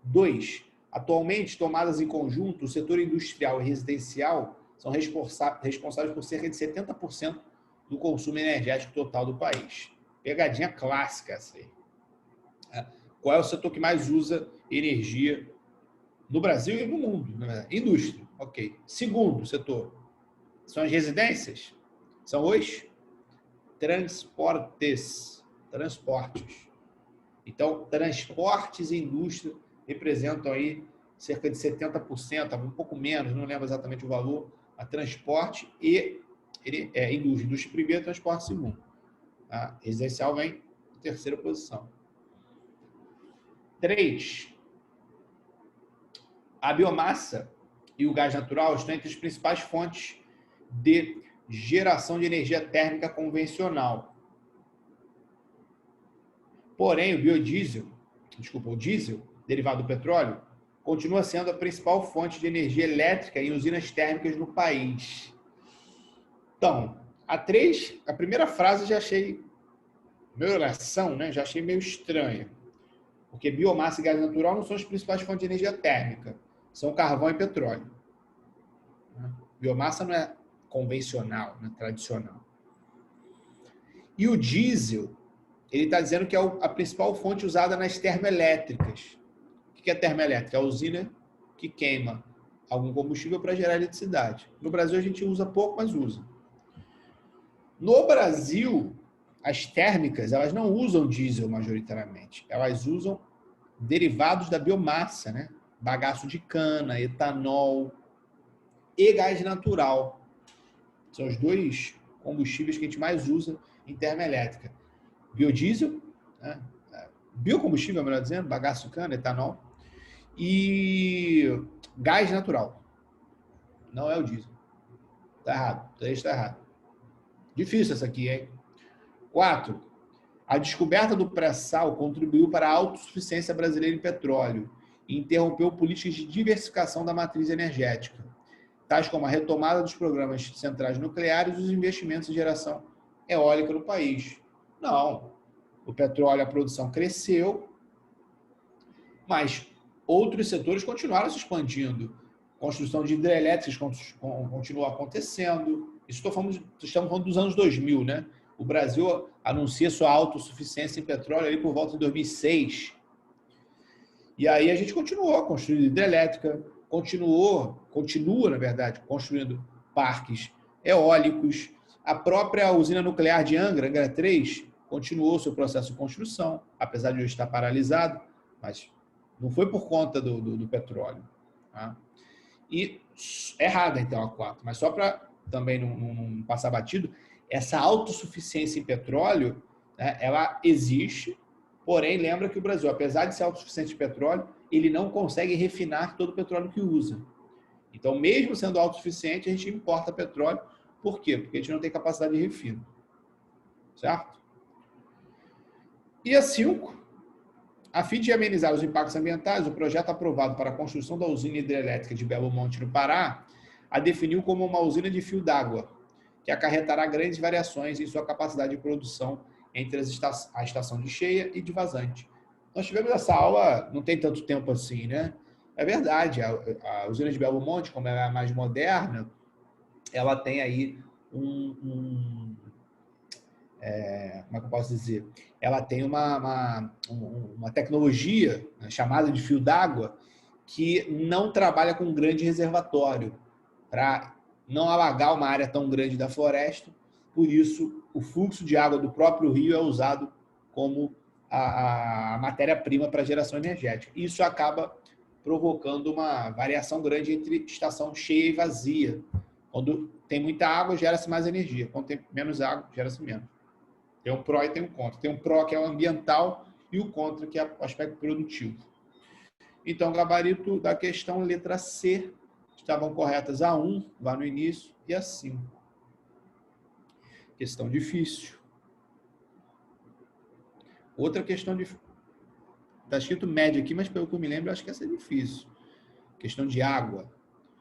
2, atualmente, tomadas em conjunto, o setor industrial e residencial são responsáveis por cerca de 70% do consumo energético total do país. Pegadinha clássica essa aí. Qual é o setor que mais usa energia no Brasil e no mundo? Né? Indústria, ok. Segundo setor, são as residências, são os transportes. Então, transportes e indústria representam aí cerca de 70%, um pouco menos, não lembro exatamente o valor, a transporte e indústria. Indústria primeiro, transporte segundo. A residencial vem em terceira posição. 3. A biomassa e o gás natural estão entre as principais fontes de geração de energia térmica convencional. Porém, o diesel, derivado do petróleo, continua sendo a principal fonte de energia elétrica em usinas térmicas no país. Então, a primeira frase já achei, minha oração, né, já achei meio estranha. Porque biomassa e gás natural não são as principais fontes de energia térmica, são carvão e petróleo. Biomassa não é convencional, não é tradicional. E o diesel, ele está dizendo que é a principal fonte usada nas termoelétricas. O que é termoelétrica? É a usina que queima algum combustível para gerar eletricidade. No Brasil a gente usa pouco, mas usa. No Brasil, as térmicas, elas não usam diesel majoritariamente. Elas usam derivados da biomassa, né? Bagaço de cana, etanol e gás natural. São os dois combustíveis que a gente mais usa em termoelétrica. Biodiesel, né? Biocombustível, melhor dizendo, bagaço de cana, etanol e gás natural. Não é o diesel. Tá errado. 3 está errado. Difícil essa aqui, hein? 4. A descoberta do pré-sal contribuiu para a autossuficiência brasileira em petróleo e interrompeu políticas de diversificação da matriz energética, tais como a retomada dos programas de centrais nucleares e os investimentos em geração eólica no país. Não. O petróleo, a produção cresceu, mas outros setores continuaram se expandindo. Construção de hidrelétricas continuou acontecendo. Estamos falando dos anos 2000, né? O Brasil anuncia sua autossuficiência em petróleo ali por volta de 2006. E aí a gente continuou construindo hidrelétrica, continua, na verdade, construindo parques eólicos. A própria usina nuclear de Angra 3, continuou seu processo de construção, apesar de hoje estar paralisado, mas não foi por conta do petróleo. Tá? E errada, então, a 4. Mas só para também não passar batido, essa autossuficiência em petróleo, né, ela existe, porém, lembra que o Brasil, apesar de ser autossuficiente em petróleo, ele não consegue refinar todo o petróleo que usa. Então, mesmo sendo autossuficiente, a gente importa petróleo. Por quê? Porque a gente não tem capacidade de refino. Certo? E a 5, a fim de amenizar os impactos ambientais, o projeto aprovado para a construção da usina hidrelétrica de Belo Monte, no Pará, a definiu como uma usina de fio d'água, que acarretará grandes variações em sua capacidade de produção entre a estação de cheia e de vazante. Nós tivemos essa aula não tem tanto tempo assim, né? É verdade, a usina de Belo Monte, como ela é a mais moderna, ela tem aí como é que eu posso dizer? Ela tem uma tecnologia, né, chamada de fio d'água, que não trabalha com um grande reservatório, para não alagar uma área tão grande da floresta, por isso o fluxo de água do próprio rio é usado como a matéria-prima para a geração energética. Isso acaba provocando uma variação grande entre estação cheia e vazia. Quando tem muita água, gera-se mais energia. Quando tem menos água, gera-se menos. Tem um pró e tem um contra. Tem um pró, que é o ambiental, e o contra, que é o aspecto produtivo. Então, gabarito da questão, letra C, estavam corretas a 1, lá no início, e a 5. Questão difícil. Outra questão difícil. Está escrito média aqui, mas pelo que eu me lembro, eu acho que essa é difícil. Questão de água.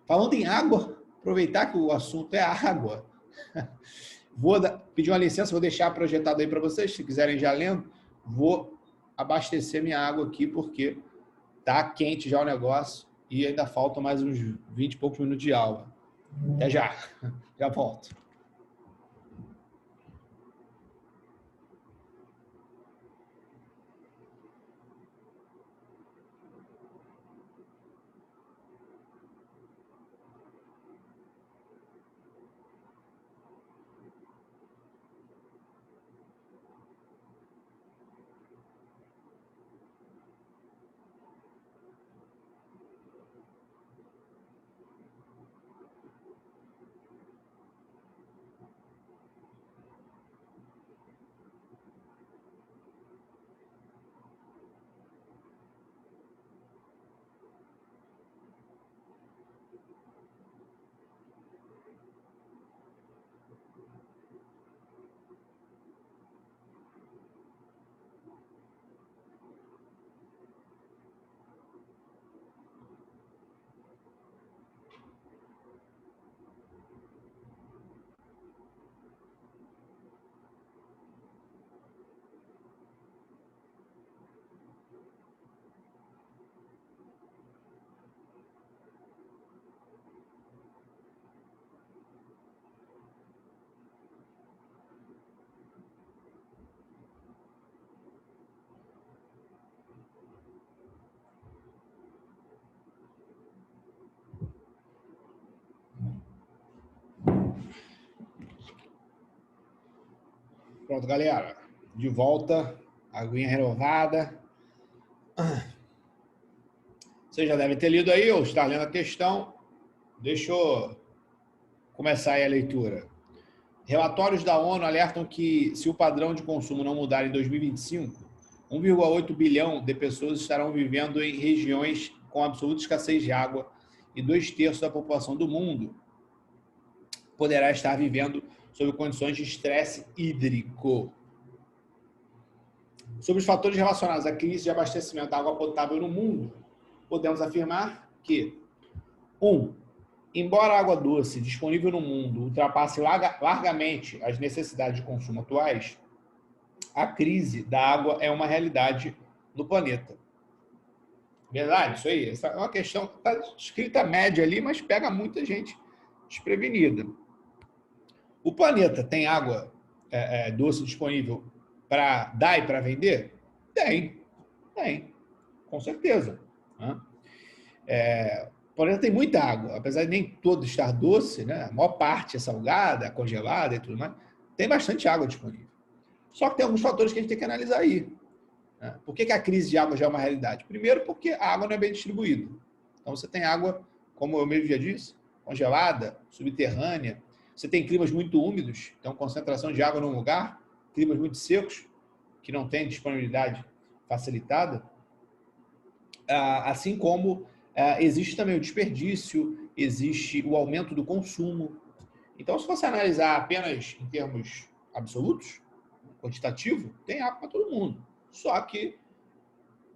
Falando em água, aproveitar que o assunto é água. Vou pedir uma licença, vou deixar projetado aí para vocês, se quiserem já lendo. Vou abastecer minha água aqui, porque tá quente já o negócio e ainda faltam mais uns 20 e poucos minutos de aula. Até já. Já volto. Pronto, galera. De volta. Aguinha renovada. Vocês já devem ter lido aí ou estar lendo a questão. Deixa eu começar aí a leitura. Relatórios da ONU alertam que, se o padrão de consumo não mudar em 2025, 1,8 bilhão de pessoas estarão vivendo em regiões com absoluta escassez de água e 2/3 da população do mundo poderá estar vivendo sob condições de estresse hídrico. Sobre os fatores relacionados à crise de abastecimento da água potável no mundo, podemos afirmar que 1. Embora a água doce disponível no mundo ultrapasse largamente as necessidades de consumo atuais, a crise da água é uma realidade no planeta. Verdade? Isso aí. Essa é uma questão que está escrita média ali, mas pega muita gente desprevenida. O planeta tem água doce disponível para dar e para vender? Tem, com certeza. Né? O planeta tem muita água, apesar de nem todo estar doce, né? A maior parte é salgada, congelada e tudo mais, tem bastante água disponível. Só que tem alguns fatores que a gente tem que analisar aí. Né? Por que a crise de água já é uma realidade? Primeiro, porque a água não é bem distribuída. Então, você tem água, como eu mesmo já disse, congelada, subterrânea. Você tem climas muito úmidos, então concentração de água num lugar, climas muito secos, que não tem disponibilidade facilitada. Assim como existe também o desperdício, existe o aumento do consumo. Então, se você analisar apenas em termos absolutos, quantitativo, tem água para todo mundo. Só que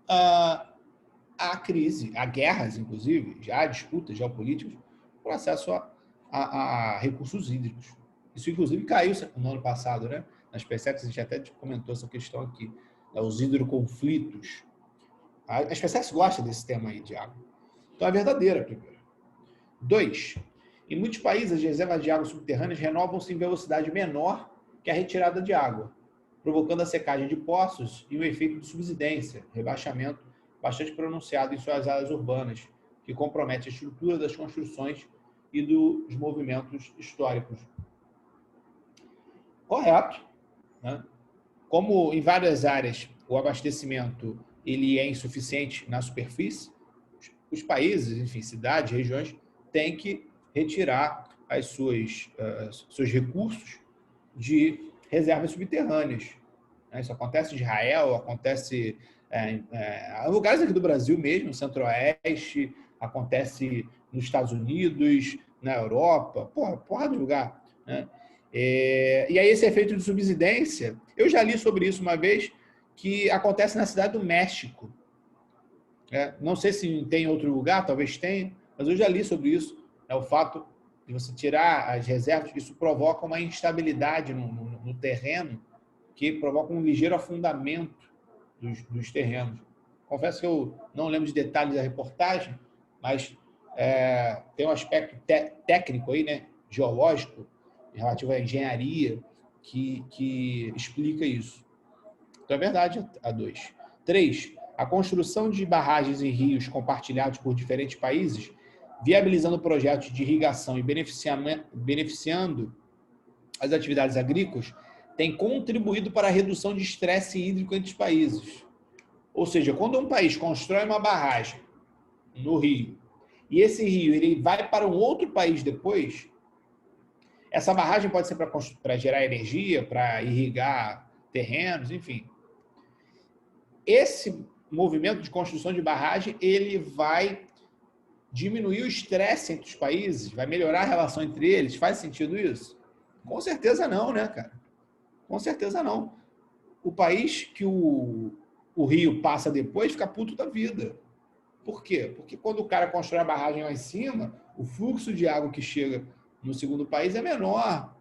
há crise, há guerras, inclusive, já há disputas geopolíticas por acesso a recursos hídricos. Isso, inclusive, caiu no ano passado, né? Na SpaceX, a gente até comentou essa questão aqui, os hidroconflitos. A SpaceX gosta desse tema aí de água. Então, é verdadeira, primeiro. 2. Em muitos países, as reservas de água subterrâneas renovam-se em velocidade menor que a retirada de água, provocando a secagem de poços e o efeito de subsidência, rebaixamento bastante pronunciado em suas áreas urbanas, que compromete a estrutura das construções e dos movimentos históricos. Correto, né? Como em várias áreas o abastecimento ele é insuficiente na superfície, os países, enfim, cidades, regiões, têm que retirar as seus recursos de reservas subterrâneas. Isso acontece em Israel, acontece em lugares aqui do Brasil mesmo, no Centro-Oeste, acontece nos Estados Unidos, na Europa, porra de lugar, né? E aí esse efeito de subsidência, eu já li sobre isso uma vez, que acontece na cidade do México. Não sei se tem em outro lugar, talvez tenha, mas eu já li sobre isso. O fato de você tirar as reservas, isso provoca uma instabilidade no terreno, que provoca um ligeiro afundamento dos terrenos. Confesso que eu não lembro de detalhes da reportagem, mas tem um aspecto técnico aí, né, geológico, relativo à engenharia, que explica isso. Então é verdade a 2. 3. A construção de barragens e rios compartilhados por diferentes países, viabilizando projetos de irrigação e beneficiando as atividades agrícolas, tem contribuído para a redução de estresse hídrico entre os países. Ou seja, quando um país constrói uma barragem no rio, e esse rio ele vai para um outro país depois, essa barragem pode ser para gerar energia, para irrigar terrenos, enfim. Esse movimento de construção de barragem, ele vai diminuir o estresse entre os países, vai melhorar a relação entre eles. Faz sentido isso? Com certeza não, né, cara? Com certeza não. O país que o rio passa depois fica puto da vida. Por quê? Porque quando o cara constrói a barragem lá em cima, o fluxo de água que chega no segundo país é menor.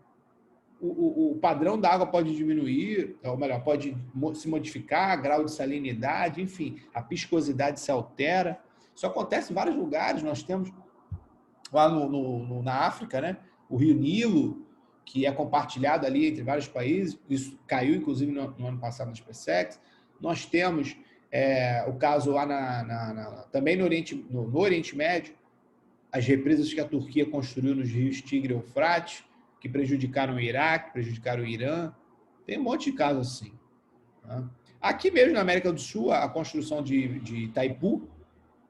O padrão da água pode diminuir, ou melhor, pode se modificar, grau de salinidade, enfim, a viscosidade se altera. Isso acontece em vários lugares. Nós temos lá na África, né, o Rio Nilo, que é compartilhado ali entre vários países. Isso caiu, inclusive, no ano passado na SpaceX. Nós temos o caso lá também no Oriente Médio, as represas que a Turquia construiu nos rios Tigre e Eufrates, que prejudicaram o Iraque, prejudicaram o Irã. Tem um monte de casos assim. Tá? Aqui mesmo na América do Sul, a construção de Itaipu,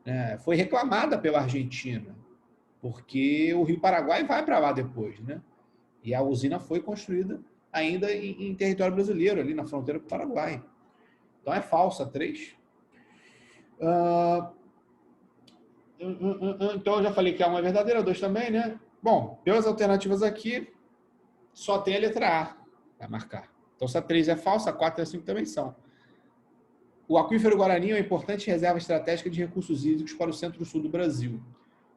né, foi reclamada pela Argentina, porque o Rio Paraguai vai para lá depois, né? E a usina foi construída ainda em território brasileiro, ali na fronteira com o Paraguai. Então é falsa, 3. Então eu já falei que a 1 é verdadeira, 2 também, né? Bom, pelas alternativas aqui, só tem a letra A para marcar. Então se a 3 é falsa, a 4 e a 5 também são. O aquífero Guarani é uma importante reserva estratégica de recursos hídricos para o centro-sul do Brasil,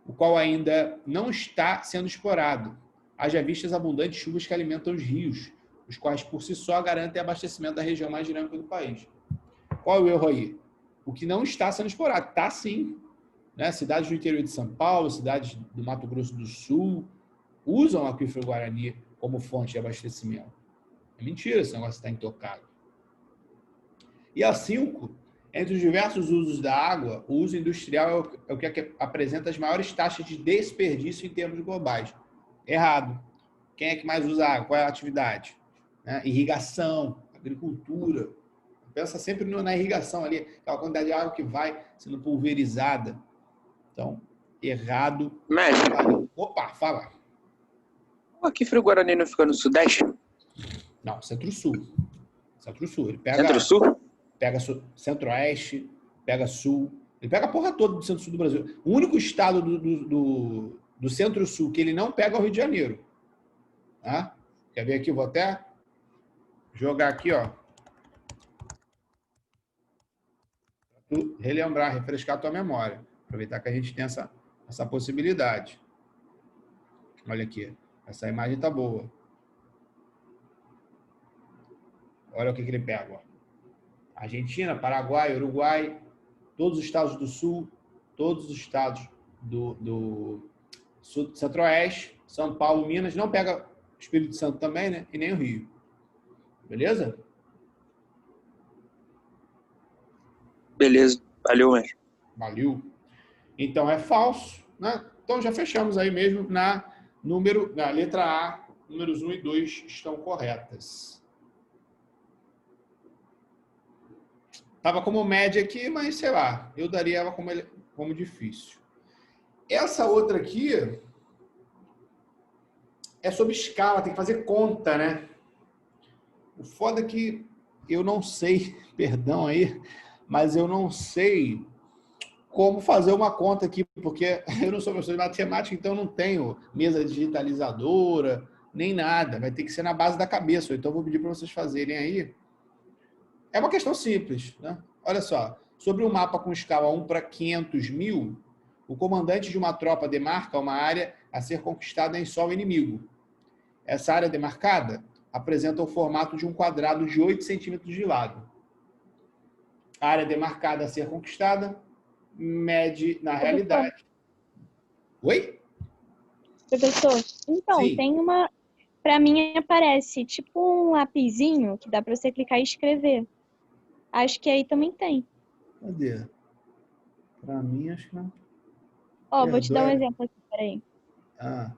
o qual ainda não está sendo explorado, haja vistas abundantes chuvas que alimentam os rios, os quais por si só garantem abastecimento da região mais dinâmica do país. Qual é o erro aí? O que não está sendo explorado. Está sim. Né? Cidades do interior de São Paulo, cidades do Mato Grosso do Sul, usam o aquífero Guarani como fonte de abastecimento. É mentira esse negócio está intocado. E a 5, entre os diversos usos da água, o uso industrial é o que apresenta as maiores taxas de desperdício em termos globais. Errado. Quem é que mais usa água? Qual é a atividade? Né? Irrigação, agricultura. Pensa sempre na irrigação ali, aquela quantidade de água que vai sendo pulverizada. Então, errado. Mestre. Opa, fala. O aquífero Guarani não fica no Sudeste? Não, Centro-Sul. Centro-Sul. Ele pega Centro-Sul? Pega Centro-Oeste, pega Sul. Ele pega a porra toda do Centro-Sul do Brasil. O único estado do Centro-Sul que ele não pega é o Rio de Janeiro. Tá? Quer ver aqui? Vou até jogar aqui, ó. Para tu relembrar, refrescar a tua memória. Aproveitar que a gente tem essa possibilidade. Olha aqui. Essa imagem tá boa. Olha o que ele pega, ó. Argentina, Paraguai, Uruguai, todos os estados do Sul, todos os estados do Centro-Oeste, São Paulo, Minas, não pega Espírito Santo também, né? E nem o Rio. Beleza? Beleza. Valeu, mestre. Valeu. Então é falso, né? Então já fechamos aí mesmo na letra A, números 1 e 2 estão corretas. Estava como média aqui, mas sei lá, eu daria ela como difícil. Essa outra aqui é sobre escala, tem que fazer conta, né? O foda é que eu não sei, perdão aí, mas eu não sei como fazer uma conta aqui, porque eu não sou professor de matemática, então não tenho mesa digitalizadora, nem nada. Vai ter que ser na base da cabeça. Então, eu vou pedir para vocês fazerem aí. É uma questão simples, né? Olha só. Sobre um mapa com escala 1 para 500 mil, o comandante de uma tropa demarca uma área a ser conquistada em solo inimigo. Essa área demarcada apresenta o formato de um quadrado de 8 centímetros de lado. A área demarcada a ser conquistada mede na realidade. Oi? Professor, então, Sim. tem uma... Para mim aparece tipo um lapisinho que dá para você clicar e escrever. Acho que aí também tem. Cadê? Para mim, acho que não. Ó, vou te dar um Perdoe. exemplo aqui, peraí. Ah.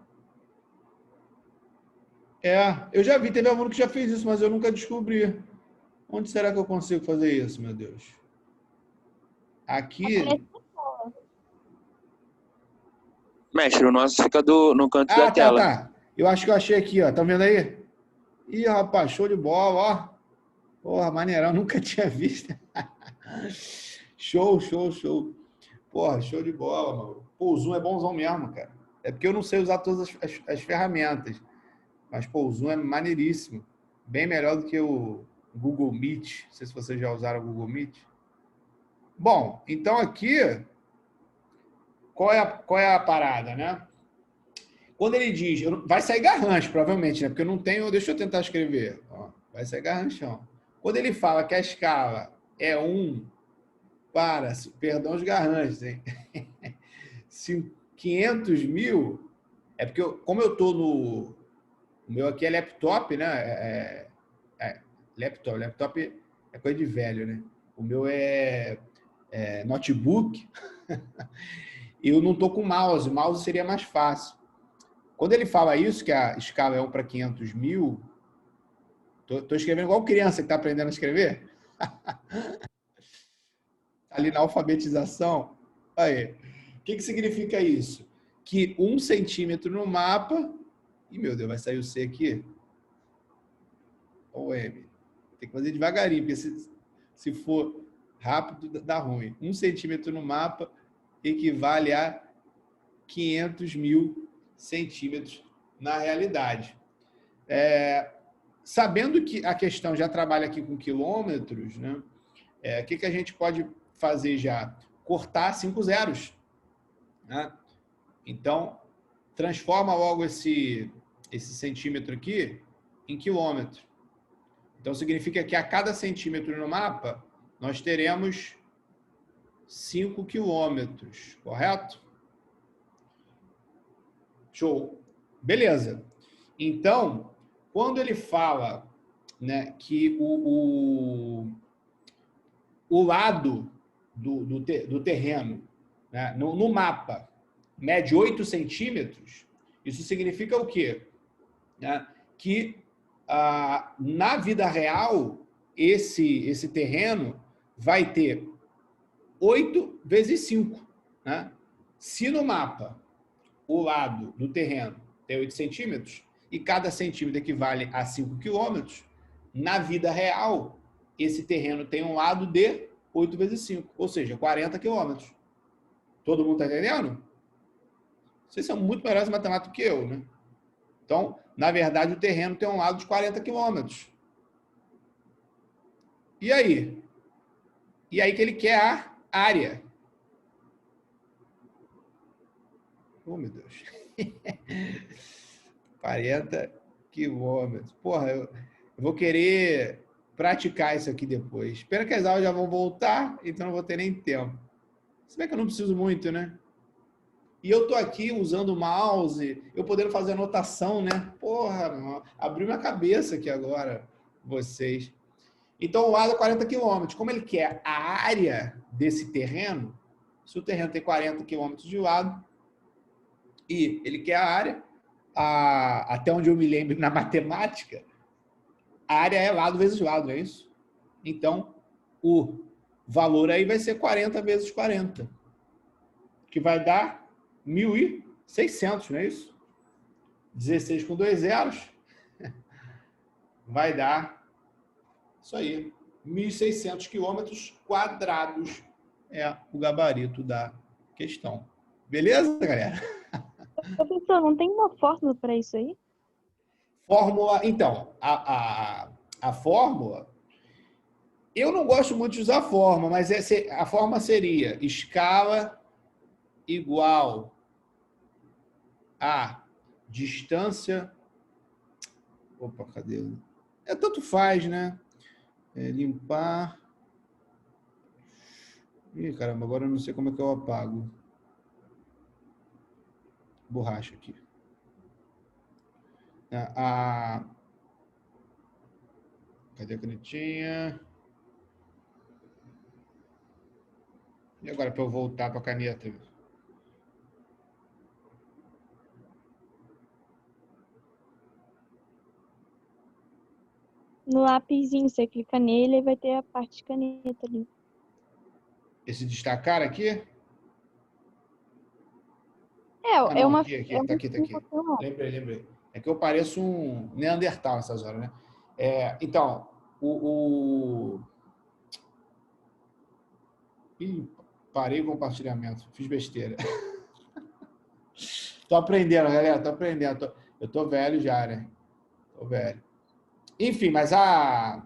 Eu já vi, teve aluno que já fez isso, mas eu nunca descobri. Onde será que eu consigo fazer isso, meu Deus? Aqui. Aparece. Mestre, o nosso fica no canto da tela. Tá. Eu acho que eu achei aqui, ó. Tá vendo aí? Ih, rapaz, show de bola, ó. Porra, maneirão, nunca tinha visto. Show. Porra, show de bola, mano. Pô, o Zoom é bonzão mesmo, cara. É porque eu não sei usar todas as ferramentas. Mas, pô, o Zoom é maneiríssimo. Bem melhor do que o Google Meet. Não sei se vocês já usaram o Google Meet. Bom, então aqui, qual é a parada, né? Quando ele diz, vai sair garrancho, provavelmente, né? Porque eu não tenho, deixa eu tentar escrever. Ó, vai sair garranchão. Quando ele fala que a escala é 1 para, perdão os garranchos, hein? 500 mil, é porque como eu tô no... O meu aqui é laptop, né? Laptop é coisa de velho, né? O meu é notebook. Eu não tô com mouse. Mouse seria mais fácil. Quando ele fala isso, que a escala é 1 para 500 mil, tô escrevendo igual criança que está aprendendo a escrever. Ali na alfabetização. Aí. O que significa isso? Que 1 centímetro no mapa... Ih, meu Deus, vai sair o C aqui? Ou o M? Tem que fazer devagarinho, porque se for rápido, dá ruim. 1 centímetro no mapa equivale a 500 mil centímetros na realidade. Sabendo que a questão já trabalha aqui com quilômetros, né? O que a gente pode fazer já? Cortar 5 zeros. Né? Então, transforma logo esse centímetro aqui em quilômetro. Então, significa que a cada centímetro no mapa, nós teremos 5 quilômetros, correto? Show. Beleza. Então, quando ele fala, né, que o lado do terreno, né, no mapa mede 8 centímetros, isso significa o quê? Né? Que na vida real, esse terreno vai ter 8 vezes 5. Né? Se no mapa o lado do terreno tem 8 centímetros e cada centímetro equivale a 5 quilômetros, na vida real, esse terreno tem um lado de 8 vezes 5, ou seja, 40 quilômetros. Todo mundo está entendendo? Vocês são muito melhores em matemática que eu, né? Então, na verdade, o terreno tem um lado de 40 quilômetros. E aí? E aí que ele quer a área. Oh, meu Deus. 40 quilômetros. Porra, eu vou querer praticar isso aqui depois. Espero que as aulas já vão voltar, então não vou ter nem tempo. Se bem que eu não preciso muito, né? E eu tô aqui usando o mouse, eu podendo fazer anotação, né? Porra, abriu minha cabeça aqui agora, vocês. Então, o lado é 40 quilômetros. Como ele quer a área desse terreno, se o terreno tem 40 quilômetros de lado, e ele quer a área, até onde eu me lembro na matemática, a área é lado vezes lado, não é isso? Então, o valor aí vai ser 40 vezes 40, que vai dar 1.600, não é isso? 16 com 2 zeros, vai dar isso aí, 1.600 quilômetros quadrados é o gabarito da questão. Beleza, galera? Professor, não tem uma fórmula para isso aí? Fórmula, então, a fórmula, eu não gosto muito de usar fórmula, mas a fórmula seria escala igual a distância. Opa, cadê? Tanto faz, né? Limpar. Ih, caramba, agora eu não sei como é que eu apago. Borracha aqui. Cadê a canetinha? E agora para eu voltar para a caneta? No lapisinho, você clica nele e vai ter a parte de caneta ali. Esse destacar aqui? É Não, uma... aqui, tá aqui. Lembrei. É que eu pareço um Neandertal nessas horas, né? Então, Ih, parei o compartilhamento. Fiz besteira. Tô aprendendo, galera. Tô aprendendo. Eu tô velho já, né? Tô velho. Enfim, mas a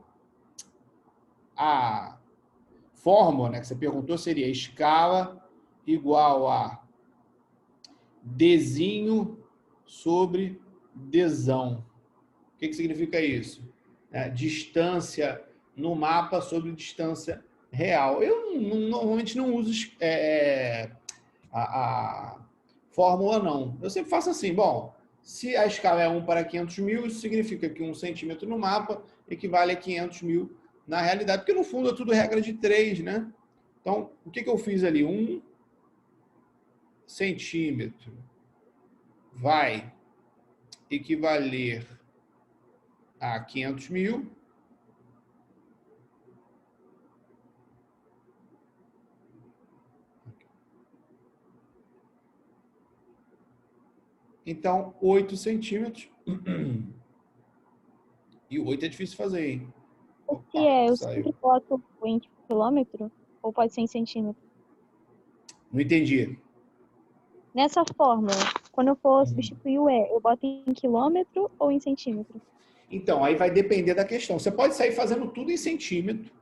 fórmula, né, que você perguntou seria escala igual a Dzinho sobre Dzão. O que significa isso? Distância no mapa sobre distância real. Eu normalmente não uso a fórmula, não. Eu sempre faço assim, bom, se a escala é 1 para 500 mil, isso significa que 1 centímetro no mapa equivale a 500 mil na realidade, porque no fundo é tudo regra de 3, né? Então, o que eu fiz ali? 1 centímetro vai equivaler a 500 mil. Então, 8 centímetros. E o 8 é difícil fazer, hein? O que eu sempre boto em quilômetro ou pode ser em centímetro? Não entendi. Nessa fórmula, quando eu for substituir o eu boto em quilômetro ou em centímetro? Então, aí vai depender da questão. Você pode sair fazendo tudo em centímetro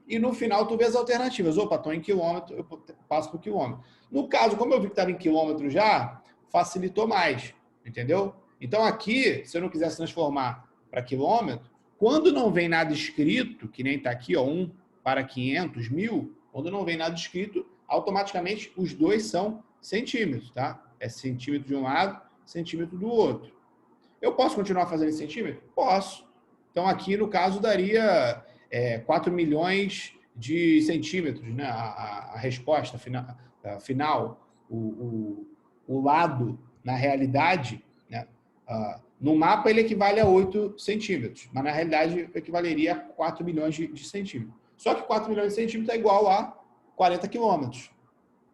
e no final tu vê as alternativas. Opa, estou em quilômetro, eu passo para o quilômetro. No caso, como eu vi que estava em quilômetro já, facilitou mais, entendeu? Então aqui, se eu não quiser se transformar para quilômetro, quando não vem nada escrito, que nem está aqui, ó, 1 para 500 mil, quando não vem nada escrito, automaticamente os dois são centímetros, tá? É centímetro de um lado, centímetro do outro. Eu posso continuar fazendo em centímetro? Posso. Então aqui, no caso, daria 4 milhões de centímetros, né? A resposta final, o lado, na realidade, né? No mapa ele equivale a 8 centímetros, mas na realidade equivaleria a 4 milhões de centímetros. Só que 4 milhões de centímetros é igual a 40 quilômetros,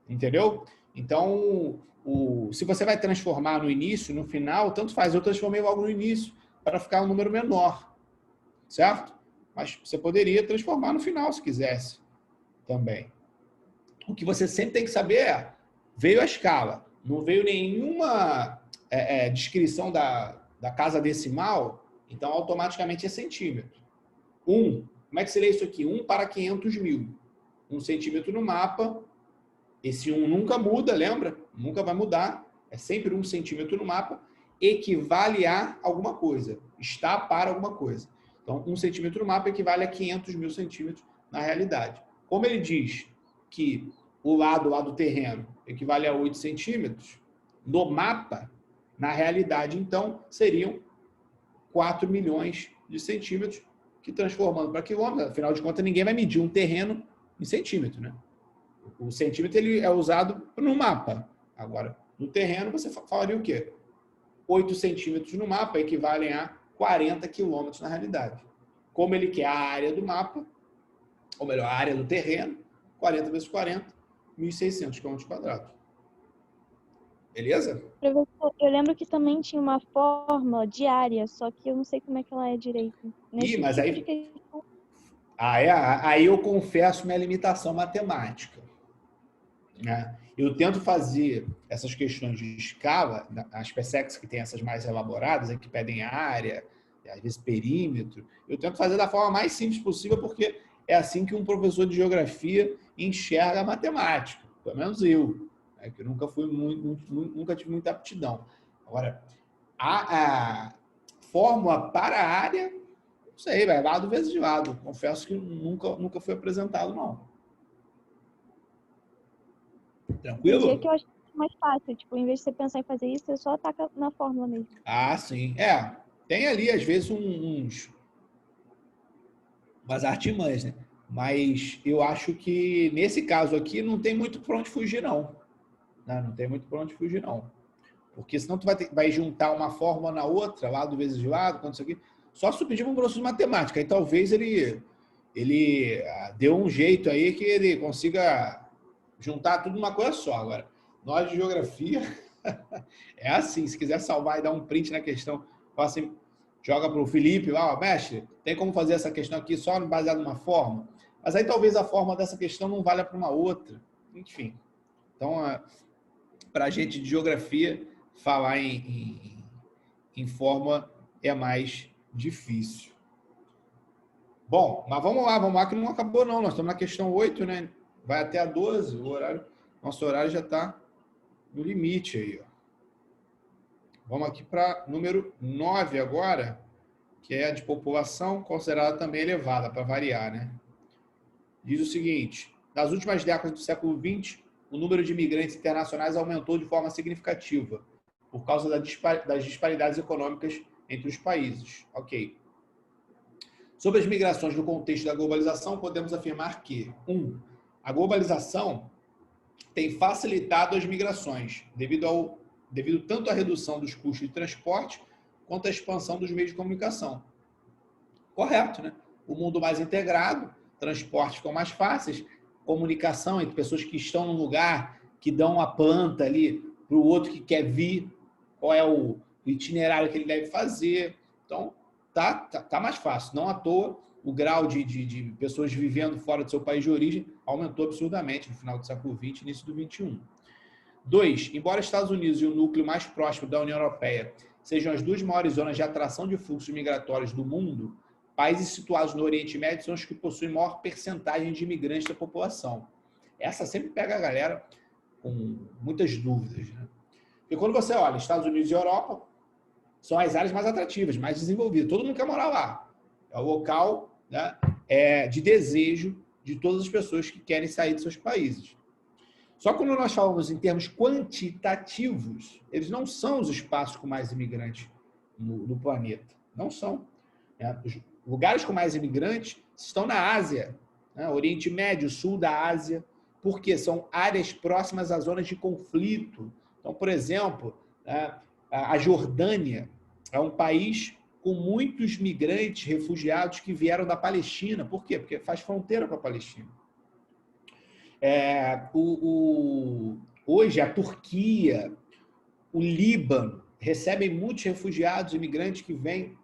entendeu? Então, se você vai transformar no início, no final, tanto faz. Eu transformei logo no início para ficar um número menor, certo? Mas você poderia transformar no final, se quisesse, também. O que você sempre tem que saber veio a escala, não veio nenhuma descrição da casa decimal, então automaticamente é centímetro. Como é que seria isso aqui? 1 para 500 mil. 1 centímetro no mapa. Esse 1 nunca muda, lembra? Nunca vai mudar. É sempre 1 centímetro no mapa. Equivale a alguma coisa. Está para alguma coisa. Então, 1 centímetro no mapa equivale a 500 mil centímetros na realidade. Como ele diz que o lado lá do terreno equivale a 8 centímetros, no mapa, na realidade, então, seriam 4 milhões de centímetros, que transformando para quilômetro, afinal de contas, ninguém vai medir um terreno em centímetro, né? O centímetro ele é usado no mapa. Agora, no terreno, você falaria o quê? 8 centímetros no mapa equivalem a 40 quilômetros na realidade. Como ele quer a área do mapa, ou melhor, a área do terreno, 40 vezes 40, 1.600 quilômetros quadrados. Beleza? Professor, eu lembro que também tinha uma fórmula de área, só que eu não sei como é que ela é direito. Nesse Mas tipo aí... de questão. Aí eu confesso minha limitação matemática, né? Eu tento fazer essas questões de escala, as PSECs que tem essas mais elaboradas, que pedem área, às vezes perímetro, eu tento fazer da forma mais simples possível, porque é assim que um professor de geografia enxerga a matemática, pelo menos eu, né? Que eu nunca nunca tive muita aptidão. Agora, a fórmula para a área, não sei, vai lado vezes de lado. Confesso que nunca foi apresentado, não. Entendi, é Tranquilo? que eu acho mais fácil. Tipo, em vez de você pensar em fazer isso, você só ataca na fórmula mesmo. Ah, sim. Tem ali, às vezes, umas artimanhas, né? Mas eu acho que, nesse caso aqui, não tem muito para onde fugir, não. Não tem muito para onde fugir, não. Porque senão tu vai juntar uma fórmula na outra, lado vezes de lado, quanto isso aqui. Só se tu pedir um professor de matemática. Aí talvez ele deu um jeito aí que ele consiga juntar tudo numa coisa só. Agora, nós de geografia é assim. Se quiser salvar e dar um print na questão, fala assim, joga para o Felipe, mestre, tem como fazer essa questão aqui só baseado numa forma? Mas aí talvez a forma dessa questão não valha para uma outra. Enfim. Então, para a gente de geografia, falar em forma é mais difícil. Bom, mas vamos lá que não acabou não. Nós estamos na questão 8, né? Vai até a 12, nosso horário já está no limite aí. Ó. Vamos aqui para número 9 agora, que é a de população considerada também elevada, para variar, né? Diz o seguinte, nas últimas décadas do século XX, o número de imigrantes internacionais aumentou de forma significativa, por causa das disparidades econômicas entre os países. Ok. Sobre as migrações no contexto da globalização, podemos afirmar que, 1. A globalização tem facilitado as migrações, devido tanto à redução dos custos de transporte, quanto à expansão dos meios de comunicação. Correto, né? O mundo mais integrado, transportes ficam mais fáceis, comunicação entre pessoas que estão num lugar, que dão uma planta ali para o outro que quer vir, qual é o itinerário que ele deve fazer. Então, tá mais fácil. Não à toa, o grau de pessoas vivendo fora do seu país de origem aumentou absurdamente no final do século XX e início do XXI. 2. Embora Estados Unidos e o núcleo mais próximo da União Europeia sejam as duas maiores zonas de atração de fluxos migratórios do mundo, países situados no Oriente Médio são os que possuem maior percentagem de imigrantes da população. Essa sempre pega a galera com muitas dúvidas, né? Porque quando você olha Estados Unidos e Europa, são as áreas mais atrativas, mais desenvolvidas. Todo mundo quer morar lá. É o local, né, de desejo de todas as pessoas que querem sair de seus países. Só que quando nós falamos em termos quantitativos, eles não são os espaços com mais imigrantes no planeta. Não são. Os lugares com mais imigrantes estão na Ásia, né? Oriente Médio, sul da Ásia, porque são áreas próximas às zonas de conflito. Então, por exemplo, a Jordânia é um país com muitos migrantes, refugiados que vieram da Palestina. Por quê? Porque faz fronteira com a Palestina. Hoje, a Turquia, o Líbano, recebem muitos refugiados, imigrantes que vêm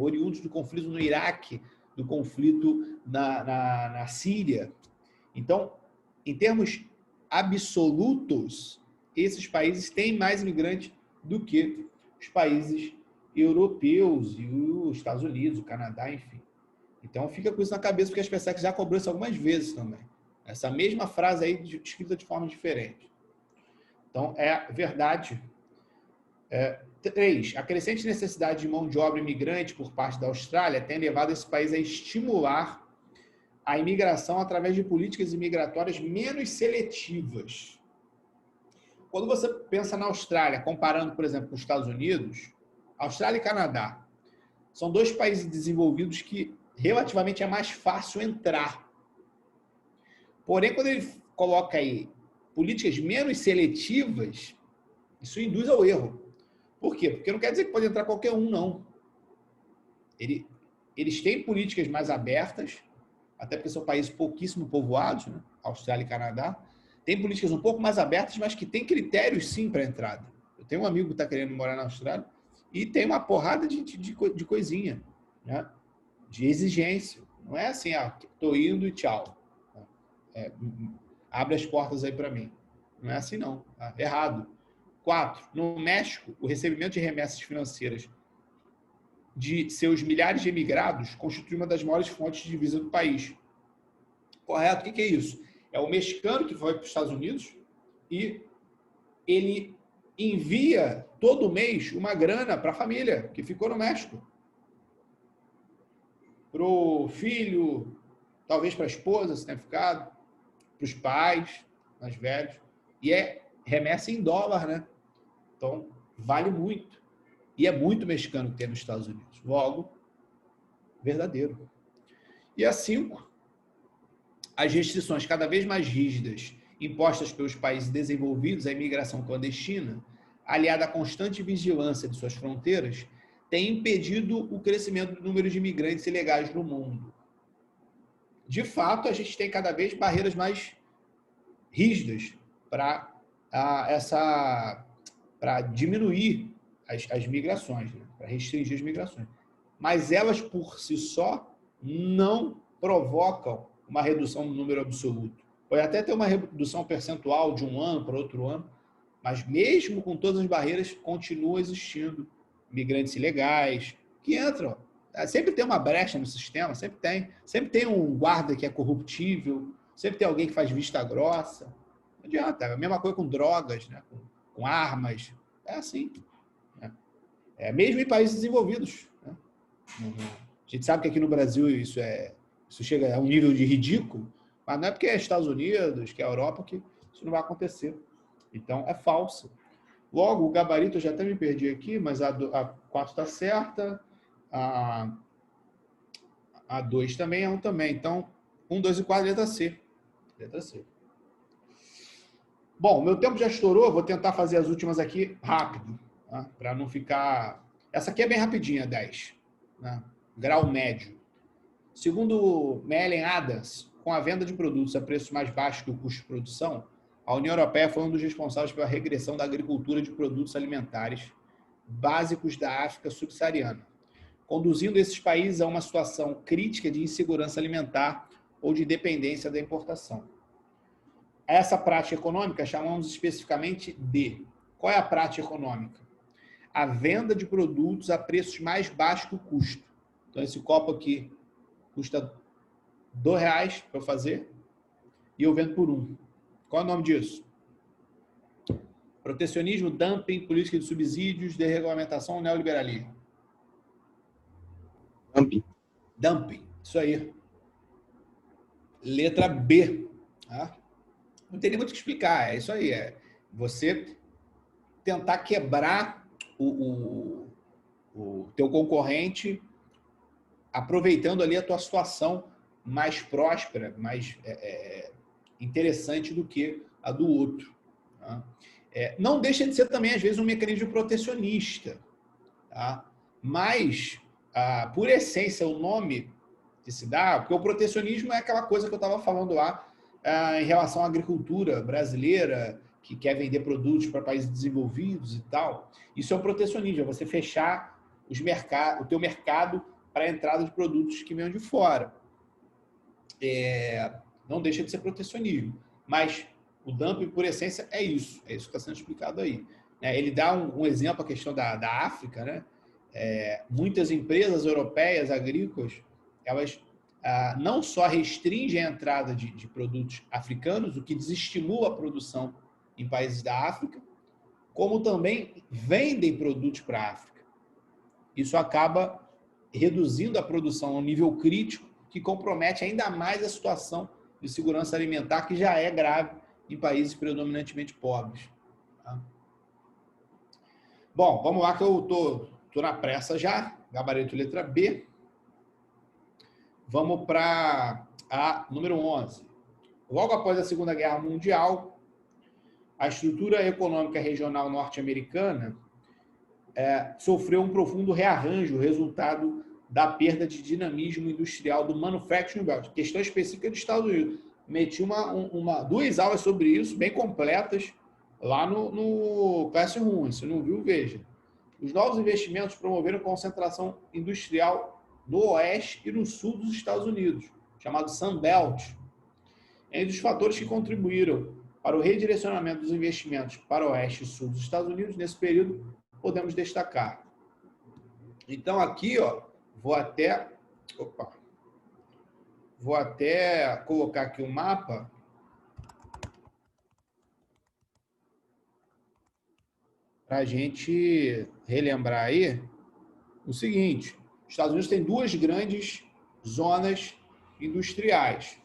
oriundos do conflito no Iraque, do conflito na Síria. Então, em termos absolutos, esses países têm mais imigrantes do que os países europeus e os Estados Unidos, o Canadá, enfim. Então, fica com isso na cabeça, porque as PSEC já cobrou isso algumas vezes também. Essa mesma frase aí, escrita de forma diferente. Então, é verdade. 3. A crescente necessidade de mão de obra imigrante por parte da Austrália tem levado esse país a estimular a imigração através de políticas imigratórias menos seletivas. Quando você pensa na Austrália, comparando, por exemplo, com os Estados Unidos, Austrália e Canadá são dois países desenvolvidos que relativamente é mais fácil entrar. Porém, quando ele coloca aí políticas menos seletivas, isso induz ao erro. Por quê? Porque não quer dizer que pode entrar qualquer um, não. Eles têm políticas mais abertas, até porque são países pouquíssimo povoados, né? Austrália e Canadá. Tem políticas um pouco mais abertas, mas que tem critérios, sim, para entrada. Eu tenho um amigo que está querendo morar na Austrália e tem uma porrada de coisinha, né? De exigência. Não é assim, estou indo e tchau. Abre as portas aí para mim. Não é assim, não. Tá? Errado. 4. No México, o recebimento de remessas financeiras de seus milhares de imigrados constitui uma das maiores fontes de divisa do país. Correto? O que é isso? É o mexicano que foi para os Estados Unidos e ele envia todo mês uma grana para a família que ficou no México. Para o filho, talvez para a esposa, se tem ficado, para os pais mais velhos. E é remessa em dólar, né? Então, vale muito. E é muito mexicano que tem nos Estados Unidos. Logo, verdadeiro. E a 5, as restrições cada vez mais rígidas impostas pelos países desenvolvidos à imigração clandestina, aliada à constante vigilância de suas fronteiras, tem impedido o crescimento do número de imigrantes ilegais no mundo. De fato, a gente tem cada vez barreiras mais rígidas para diminuir as migrações, né? Para restringir as migrações. Mas elas, por si só, não provocam uma redução no número absoluto. Pode até ter uma redução percentual de um ano para outro ano, mas mesmo com todas as barreiras, continua existindo migrantes ilegais que entram. Sempre tem uma brecha no sistema, sempre tem. Sempre tem um guarda que é corruptível, sempre tem alguém que faz vista grossa. Não adianta. É a mesma coisa com drogas, né? Com armas. É assim. Né? Mesmo em países desenvolvidos. Né? A gente sabe que aqui no Brasil isso chega a um nível de ridículo, mas não é porque é Estados Unidos, que é a Europa, que isso não vai acontecer. Então, é falso. Logo, o gabarito, eu já até me perdi aqui, mas a 4 está certa, a 2 também é 1 também. Então, 1, 2 e 4, letra C. Letra C. Bom, meu tempo já estourou, vou tentar fazer as últimas aqui rápido, tá? Para não ficar... Essa aqui é bem rapidinha, 10. Né? Grau médio. Segundo Mellen Adams, com a venda de produtos a preços mais baixos que o custo de produção, a União Europeia foi um dos responsáveis pela regressão da agricultura de produtos alimentares básicos da África subsaariana, conduzindo esses países a uma situação crítica de insegurança alimentar ou de dependência da importação. Essa prática econômica chamamos especificamente de... Qual é a prática econômica? A venda de produtos a preços mais baixos que o custo. Então, esse copo aqui custa R$2 para eu fazer e eu vendo por 1. Qual é o nome disso? Protecionismo, dumping, política de subsídios, desregulamentação, neoliberalismo. Dumping. Isso aí. Letra B. Tá? Não tem nem muito o que explicar. É isso aí. É você tentar quebrar o teu concorrente aproveitando ali a tua situação mais próspera, mais interessante do que a do outro. Tá? Não deixa de ser também, às vezes, um mecanismo protecionista. Tá? Mas, por essência, o nome que se dá, porque o protecionismo é aquela coisa que eu estava falando lá em relação à agricultura brasileira, que quer vender produtos para países desenvolvidos e tal. Isso é um protecionismo, é você fechar o teu mercado para a entrada de produtos que venham de fora. Não deixa de ser protecionismo. Mas o dumping, por essência, é isso. É isso que está sendo explicado aí. Ele dá um exemplo, a questão da África. Né? Muitas empresas europeias agrícolas, elas não só restringem a entrada de produtos africanos, o que desestimula a produção em países da África, como também vendem produtos para a África. Isso acaba reduzindo a produção a um nível crítico que compromete ainda mais a situação de segurança alimentar, que já é grave em países predominantemente pobres. Tá? Bom, vamos lá que eu tô na pressa já. Gabarito letra B. Vamos para a número 11. Logo após a Segunda Guerra Mundial, a estrutura econômica regional norte-americana sofreu um profundo rearranjo, resultado da perda de dinamismo industrial do Manufacturing Belt. Questão específica dos Estados Unidos. Meti duas aulas sobre isso, bem completas, lá no Classroom. Se não viu, veja. Os novos investimentos promoveram concentração industrial no oeste e no sul dos Estados Unidos, chamado Sun Belt. Entre os fatores que contribuíram para o redirecionamento dos investimentos para o oeste e sul dos Estados Unidos, nesse período, podemos destacar. Então, aqui, ó, vou até colocar aqui um mapa para a gente relembrar aí o seguinte: os Estados Unidos têm duas grandes zonas industriais.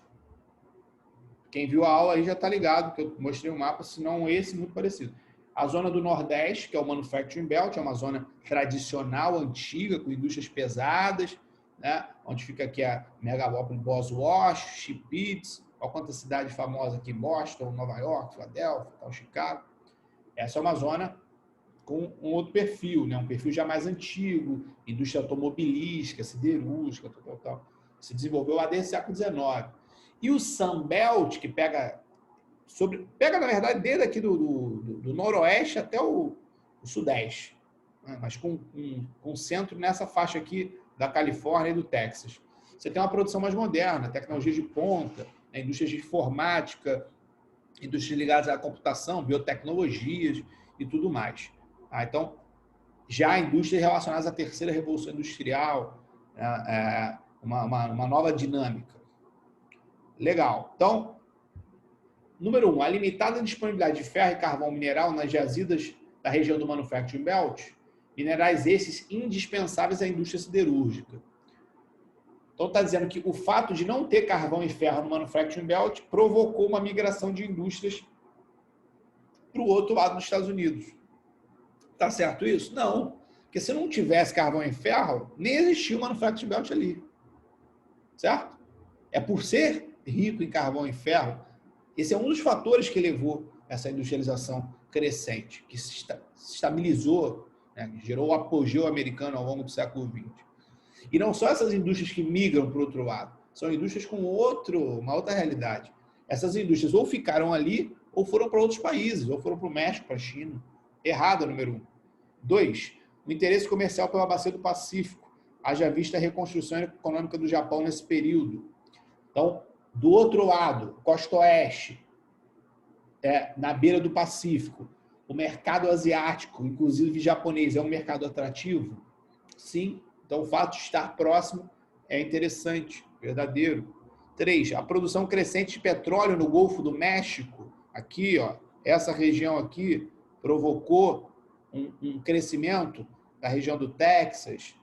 Quem viu a aula aí já está ligado, que eu mostrei um mapa, se não esse, muito parecido. A zona do Nordeste, que é o Manufacturing Belt, é uma zona tradicional, antiga, com indústrias pesadas, né? Onde fica aqui a megalópole Bosworth, Sheepits, olha quanta cidade famosa aqui, Boston, Nova York, Filadélfia, tal, Chicago. Essa é uma zona com um outro perfil, né? Um perfil já mais antigo, indústria automobilística, siderúrgica, tal. Se desenvolveu lá desde o século XIX. E o Sun Belt, que pega, na verdade, desde aqui do noroeste até o sudeste, né? Mas com centro nessa faixa aqui da Califórnia e do Texas. Você tem uma produção mais moderna, tecnologia de ponta, né? Indústrias de informática, indústrias ligadas à computação, biotecnologias e tudo mais. Então, já indústrias relacionadas à terceira revolução industrial, uma nova dinâmica. Legal. Então, número 1, a limitada disponibilidade de ferro e carvão mineral nas jazidas da região do Manufacturing Belt, minerais esses indispensáveis à indústria siderúrgica. Então, está dizendo que o fato de não ter carvão e ferro no Manufacturing Belt provocou uma migração de indústrias para o outro lado dos Estados Unidos. Está certo isso? Não. Porque se não tivesse carvão e ferro, nem existia o Manufacturing Belt ali. Certo? É por ser rico em carvão e ferro, esse é um dos fatores que levou essa industrialização crescente, que se estabilizou, né, gerou o apogeu americano ao longo do século XX. E não só essas indústrias que migram para o outro lado, são indústrias com uma outra realidade. Essas indústrias ou ficaram ali, ou foram para outros países, ou foram para o México, para a China. Errado, número 1. 2, o interesse comercial pela bacia do Pacífico, haja vista a reconstrução econômica do Japão nesse período. Então, do outro lado, costa oeste, na beira do Pacífico, o mercado asiático, inclusive japonês, é um mercado atrativo? Sim. Então, o fato de estar próximo é interessante, verdadeiro. 3, a produção crescente de petróleo no Golfo do México, aqui, ó, essa região aqui, provocou um crescimento da região do Texas,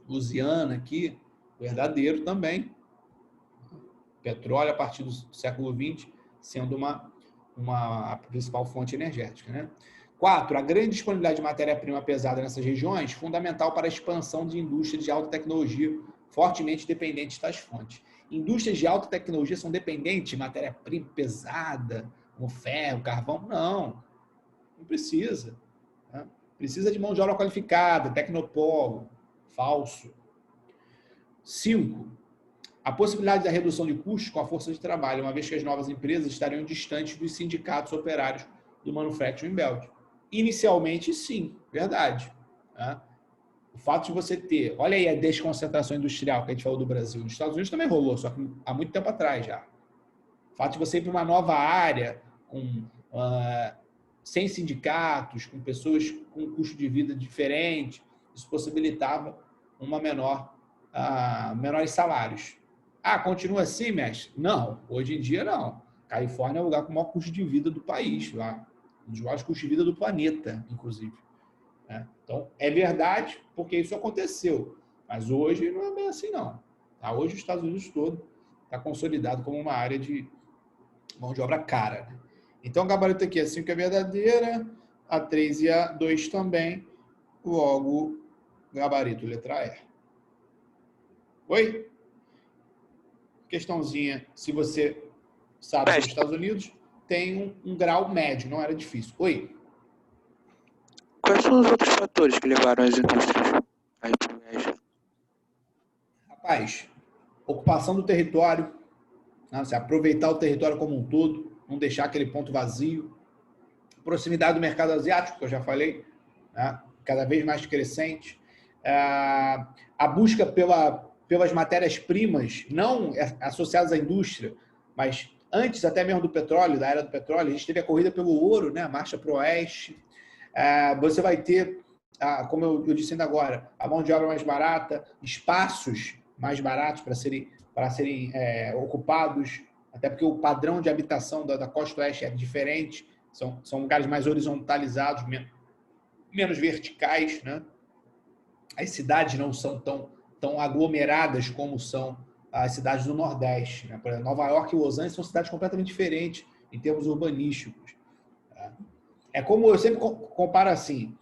Louisiana aqui, verdadeiro também. Petróleo, a partir do século XX, sendo a principal fonte energética, né? 4, a grande disponibilidade de matéria-prima pesada nessas regiões, fundamental para a expansão de indústrias de alta tecnologia, fortemente dependentes das fontes. Indústrias de alta tecnologia são dependentes de matéria-prima pesada, como ferro, carvão? Não precisa. Né? Precisa de mão de obra qualificada, tecnopolo, falso. 5, a possibilidade da redução de custos com a força de trabalho, uma vez que as novas empresas estariam distantes dos sindicatos operários do Manufacturing Belt. Inicialmente, sim, verdade. Né? O fato de você ter... Olha aí a desconcentração industrial que a gente falou do Brasil. Nos Estados Unidos também rolou, só que há muito tempo atrás já. O fato de você ir para uma nova área, sem sindicatos, com pessoas com um custo de vida diferente, isso possibilitava menores salários. Continua assim, mestre? Não, hoje em dia não. Califórnia é o lugar com o maior custo de vida do país, lá. Um dos maiores custos de vida do planeta, inclusive. Né? Então, é verdade, porque isso aconteceu. Mas hoje não é bem assim, não. Hoje os Estados Unidos todo está consolidado como uma área de mão de obra cara. Né? Então, o gabarito aqui, a 5 é verdadeira, a 3 e a 2 também. Logo, gabarito, letra E. Oi? Questãozinha, se você sabe, nos Estados Unidos tem um grau médio, não era difícil. Oi? Quais são os outros fatores que levaram as indústrias a ir para o oeste? Rapaz, ocupação do território, né? Você aproveitar o território como um todo, não deixar aquele ponto vazio. Proximidade do mercado asiático, que eu já falei, né? Cada vez mais crescente. A busca pelas matérias-primas, não associadas à indústria, mas antes até mesmo do petróleo, da era do petróleo, a gente teve a corrida pelo ouro, né? A marcha para o oeste. Você vai ter, como eu disse ainda agora, a mão de obra mais barata, espaços mais baratos para serem ocupados, até porque o padrão de habitação da costa oeste é diferente, são lugares mais horizontalizados, menos verticais, né? As cidades não são tão aglomeradas como são as cidades do Nordeste, né? Por exemplo, Nova York e Los Angeles são cidades completamente diferentes em termos urbanísticos. Tá? É como eu sempre comparo assim,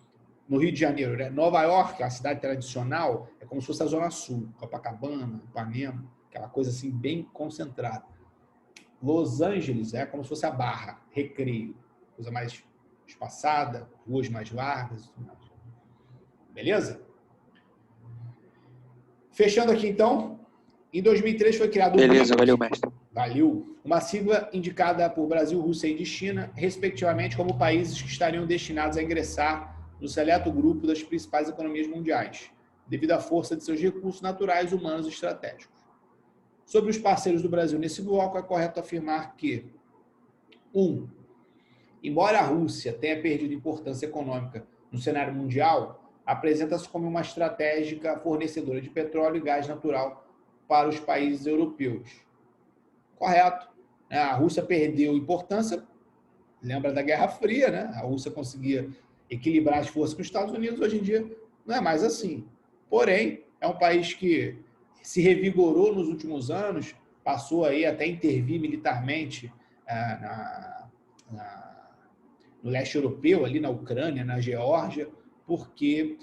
no Rio de Janeiro, né? Nova York, a cidade tradicional, é como se fosse a Zona Sul, Copacabana, Ipanema, aquela coisa assim bem concentrada. Los Angeles é como se fosse a Barra, Recreio, coisa mais espaçada, ruas mais largas. Beleza? Fechando aqui então, em 2003 foi criado o Beleza, BRIC. valeu, mestre. Valeu. Uma sigla indicada por Brasil, Rússia e China, respectivamente, como países que estariam destinados a ingressar no seleto grupo das principais economias mundiais, devido à força de seus recursos naturais, humanos e estratégicos. Sobre os parceiros do Brasil nesse bloco, é correto afirmar que 1. Embora a Rússia tenha perdido importância econômica no cenário mundial, apresenta-se como uma estratégica fornecedora de petróleo e gás natural para os países europeus. Correto. A Rússia perdeu importância, lembra da Guerra Fria, né? A Rússia conseguia equilibrar as forças com os Estados Unidos, hoje em dia não é mais assim. Porém, é um país que se revigorou nos últimos anos, passou aí até a intervir militarmente no leste europeu, ali na Ucrânia, na Geórgia, porque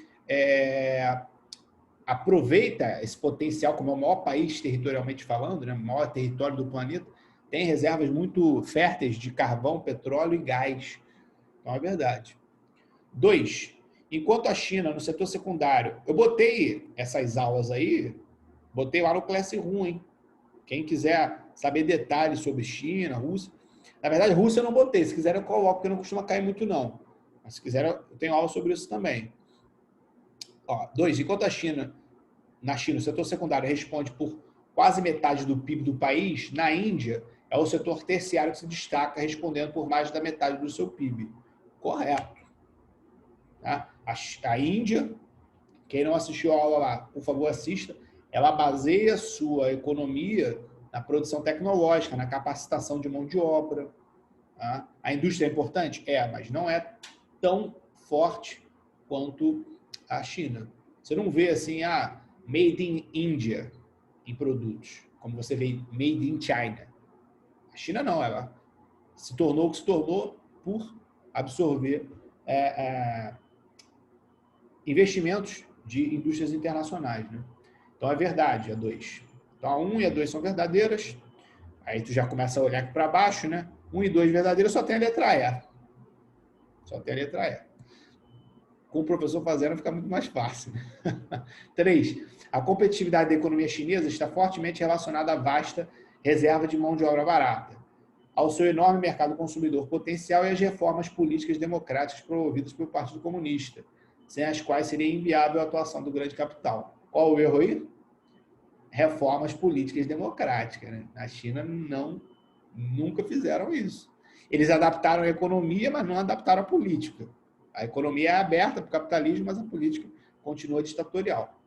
aproveita esse potencial, como é o maior país territorialmente falando, né, o maior território do planeta, tem reservas muito férteis de carvão, petróleo e gás. Então, é verdade. 2. Enquanto a China, no setor secundário, eu botei essas aulas aí, botei lá no Classroom, hein? Quem quiser saber detalhes sobre China, Rússia. Na verdade, Rússia eu não botei. Se quiser, eu coloco, porque não costuma cair muito, não. Mas se quiser, eu tenho aula sobre isso também. 2. Enquanto na China, o setor secundário responde por quase metade do PIB do país, na Índia, é o setor terciário que se destaca, respondendo por mais da metade do seu PIB. Correto. Tá? A Índia, quem não assistiu a aula lá, por favor, assista. Ela baseia sua economia na produção tecnológica, na capacitação de mão de obra. Tá? A indústria é importante? Mas não é tão forte quanto a China. Você não vê assim, made in India em produtos, como você vê made in China. A China não, ela se tornou o que se tornou por absorver investimentos de indústrias internacionais, né? Então, é verdade, a 2. Então, a 1 e a 2 são verdadeiras. Aí tu já começa a olhar aqui para baixo, né? 1 e 2 verdadeiras, só tem a letra E. Só tem a letra E. Com o professor fazendo, fica muito mais fácil. 3. A competitividade da economia chinesa está fortemente relacionada à vasta reserva de mão de obra barata, ao seu enorme mercado consumidor potencial e às reformas políticas democráticas promovidas pelo Partido Comunista, sem as quais seria inviável a atuação do grande capital. Qual o erro aí? Reformas políticas democráticas, né? Na China nunca fizeram isso. Eles adaptaram a economia, mas não adaptaram a política. A economia é aberta para o capitalismo, mas a política continua ditatorial.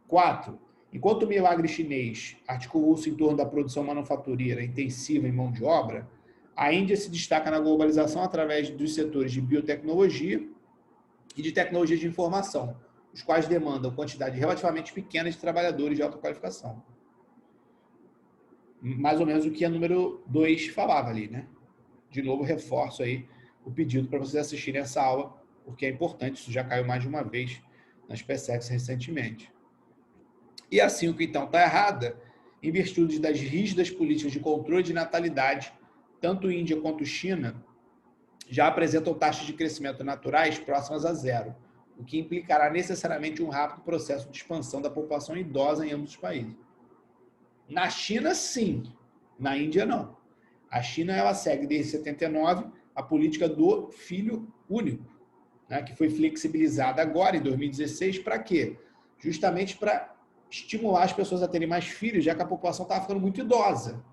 4. Enquanto o milagre chinês articulou-se em torno da produção manufatureira intensiva em mão de obra, a Índia se destaca na globalização através dos setores de biotecnologia e de tecnologia de informação, os quais demandam quantidade relativamente pequena de trabalhadores de alta qualificação. Mais ou menos o que a número 2 falava ali, né? De novo, reforço aí o pedido para vocês assistirem essa aula, porque é importante, isso já caiu mais de uma vez nas PSECs recentemente. E a 5, então, está errada, em virtude das rígidas políticas de controle de natalidade, tanto Índia quanto China já apresentam taxas de crescimento naturais próximas a zero, o que implicará necessariamente um rápido processo de expansão da população idosa em ambos os países. Na China, sim. Na Índia, não. A China ela segue desde 79 a política do filho único, né, que foi flexibilizada agora, em 2016, para quê? Justamente para estimular as pessoas a terem mais filhos, já que a população estava ficando muito idosa.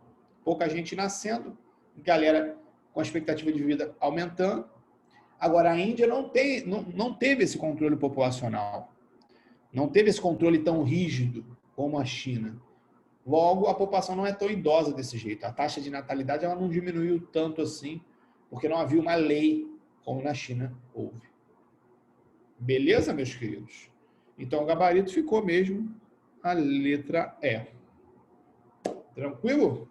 Pouca gente nascendo, galera com a expectativa de vida aumentando. Agora, a Índia não teve esse controle populacional. Não teve esse controle tão rígido como a China. Logo, a população não é tão idosa desse jeito. A taxa de natalidade ela não diminuiu tanto assim, porque não havia uma lei como na China houve. Beleza, meus queridos? Então, o gabarito ficou mesmo a letra E. Tranquilo?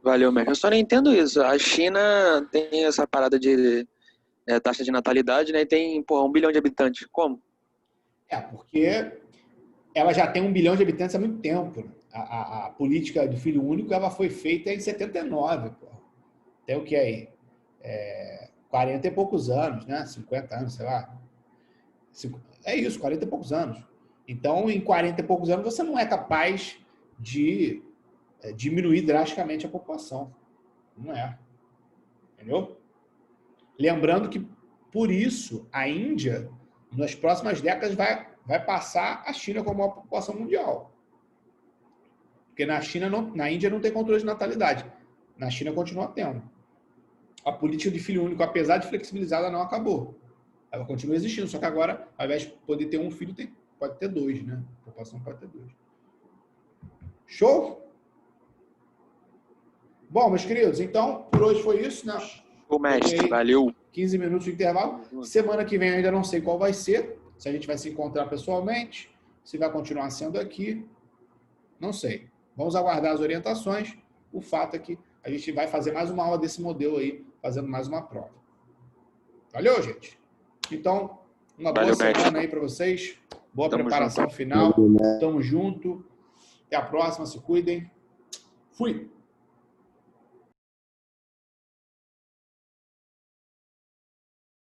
Valeu, mestre. Eu só não entendo isso. A China tem essa parada de taxa de natalidade, né? E tem, porra, 1 bilhão de habitantes. Como? Porque ela já tem 1 bilhão de habitantes há muito tempo. A política do filho único ela foi feita em 79. Pô. Tem o que aí? 40 e poucos anos, né? 50 anos, sei lá. É isso, 40 e poucos anos. Então, em 40 e poucos anos, você não é capaz de diminuir drasticamente a população. Não é. Entendeu? Lembrando que, por isso, a Índia, nas próximas décadas, vai passar a China como a população mundial. Porque na Índia não tem controle de natalidade. Na China continua tendo. A política de filho único, apesar de flexibilizada, não acabou. Ela continua existindo, só que agora, ao invés de poder ter um filho, pode ter 2, né? A população pode ter 2. Show? Bom, meus queridos, então, por hoje foi isso, né? Ô, mestre, valeu. 15 minutos de intervalo. Semana que vem eu ainda não sei qual vai ser. Se a gente vai se encontrar pessoalmente, se vai continuar sendo aqui, não sei. Vamos aguardar as orientações. O fato é que a gente vai fazer mais uma aula desse modelo aí, fazendo mais uma prova. Valeu, gente? Então, uma boa semana aí para vocês. Boa preparação final. Tamo junto. Até a próxima. Se cuidem. Fui.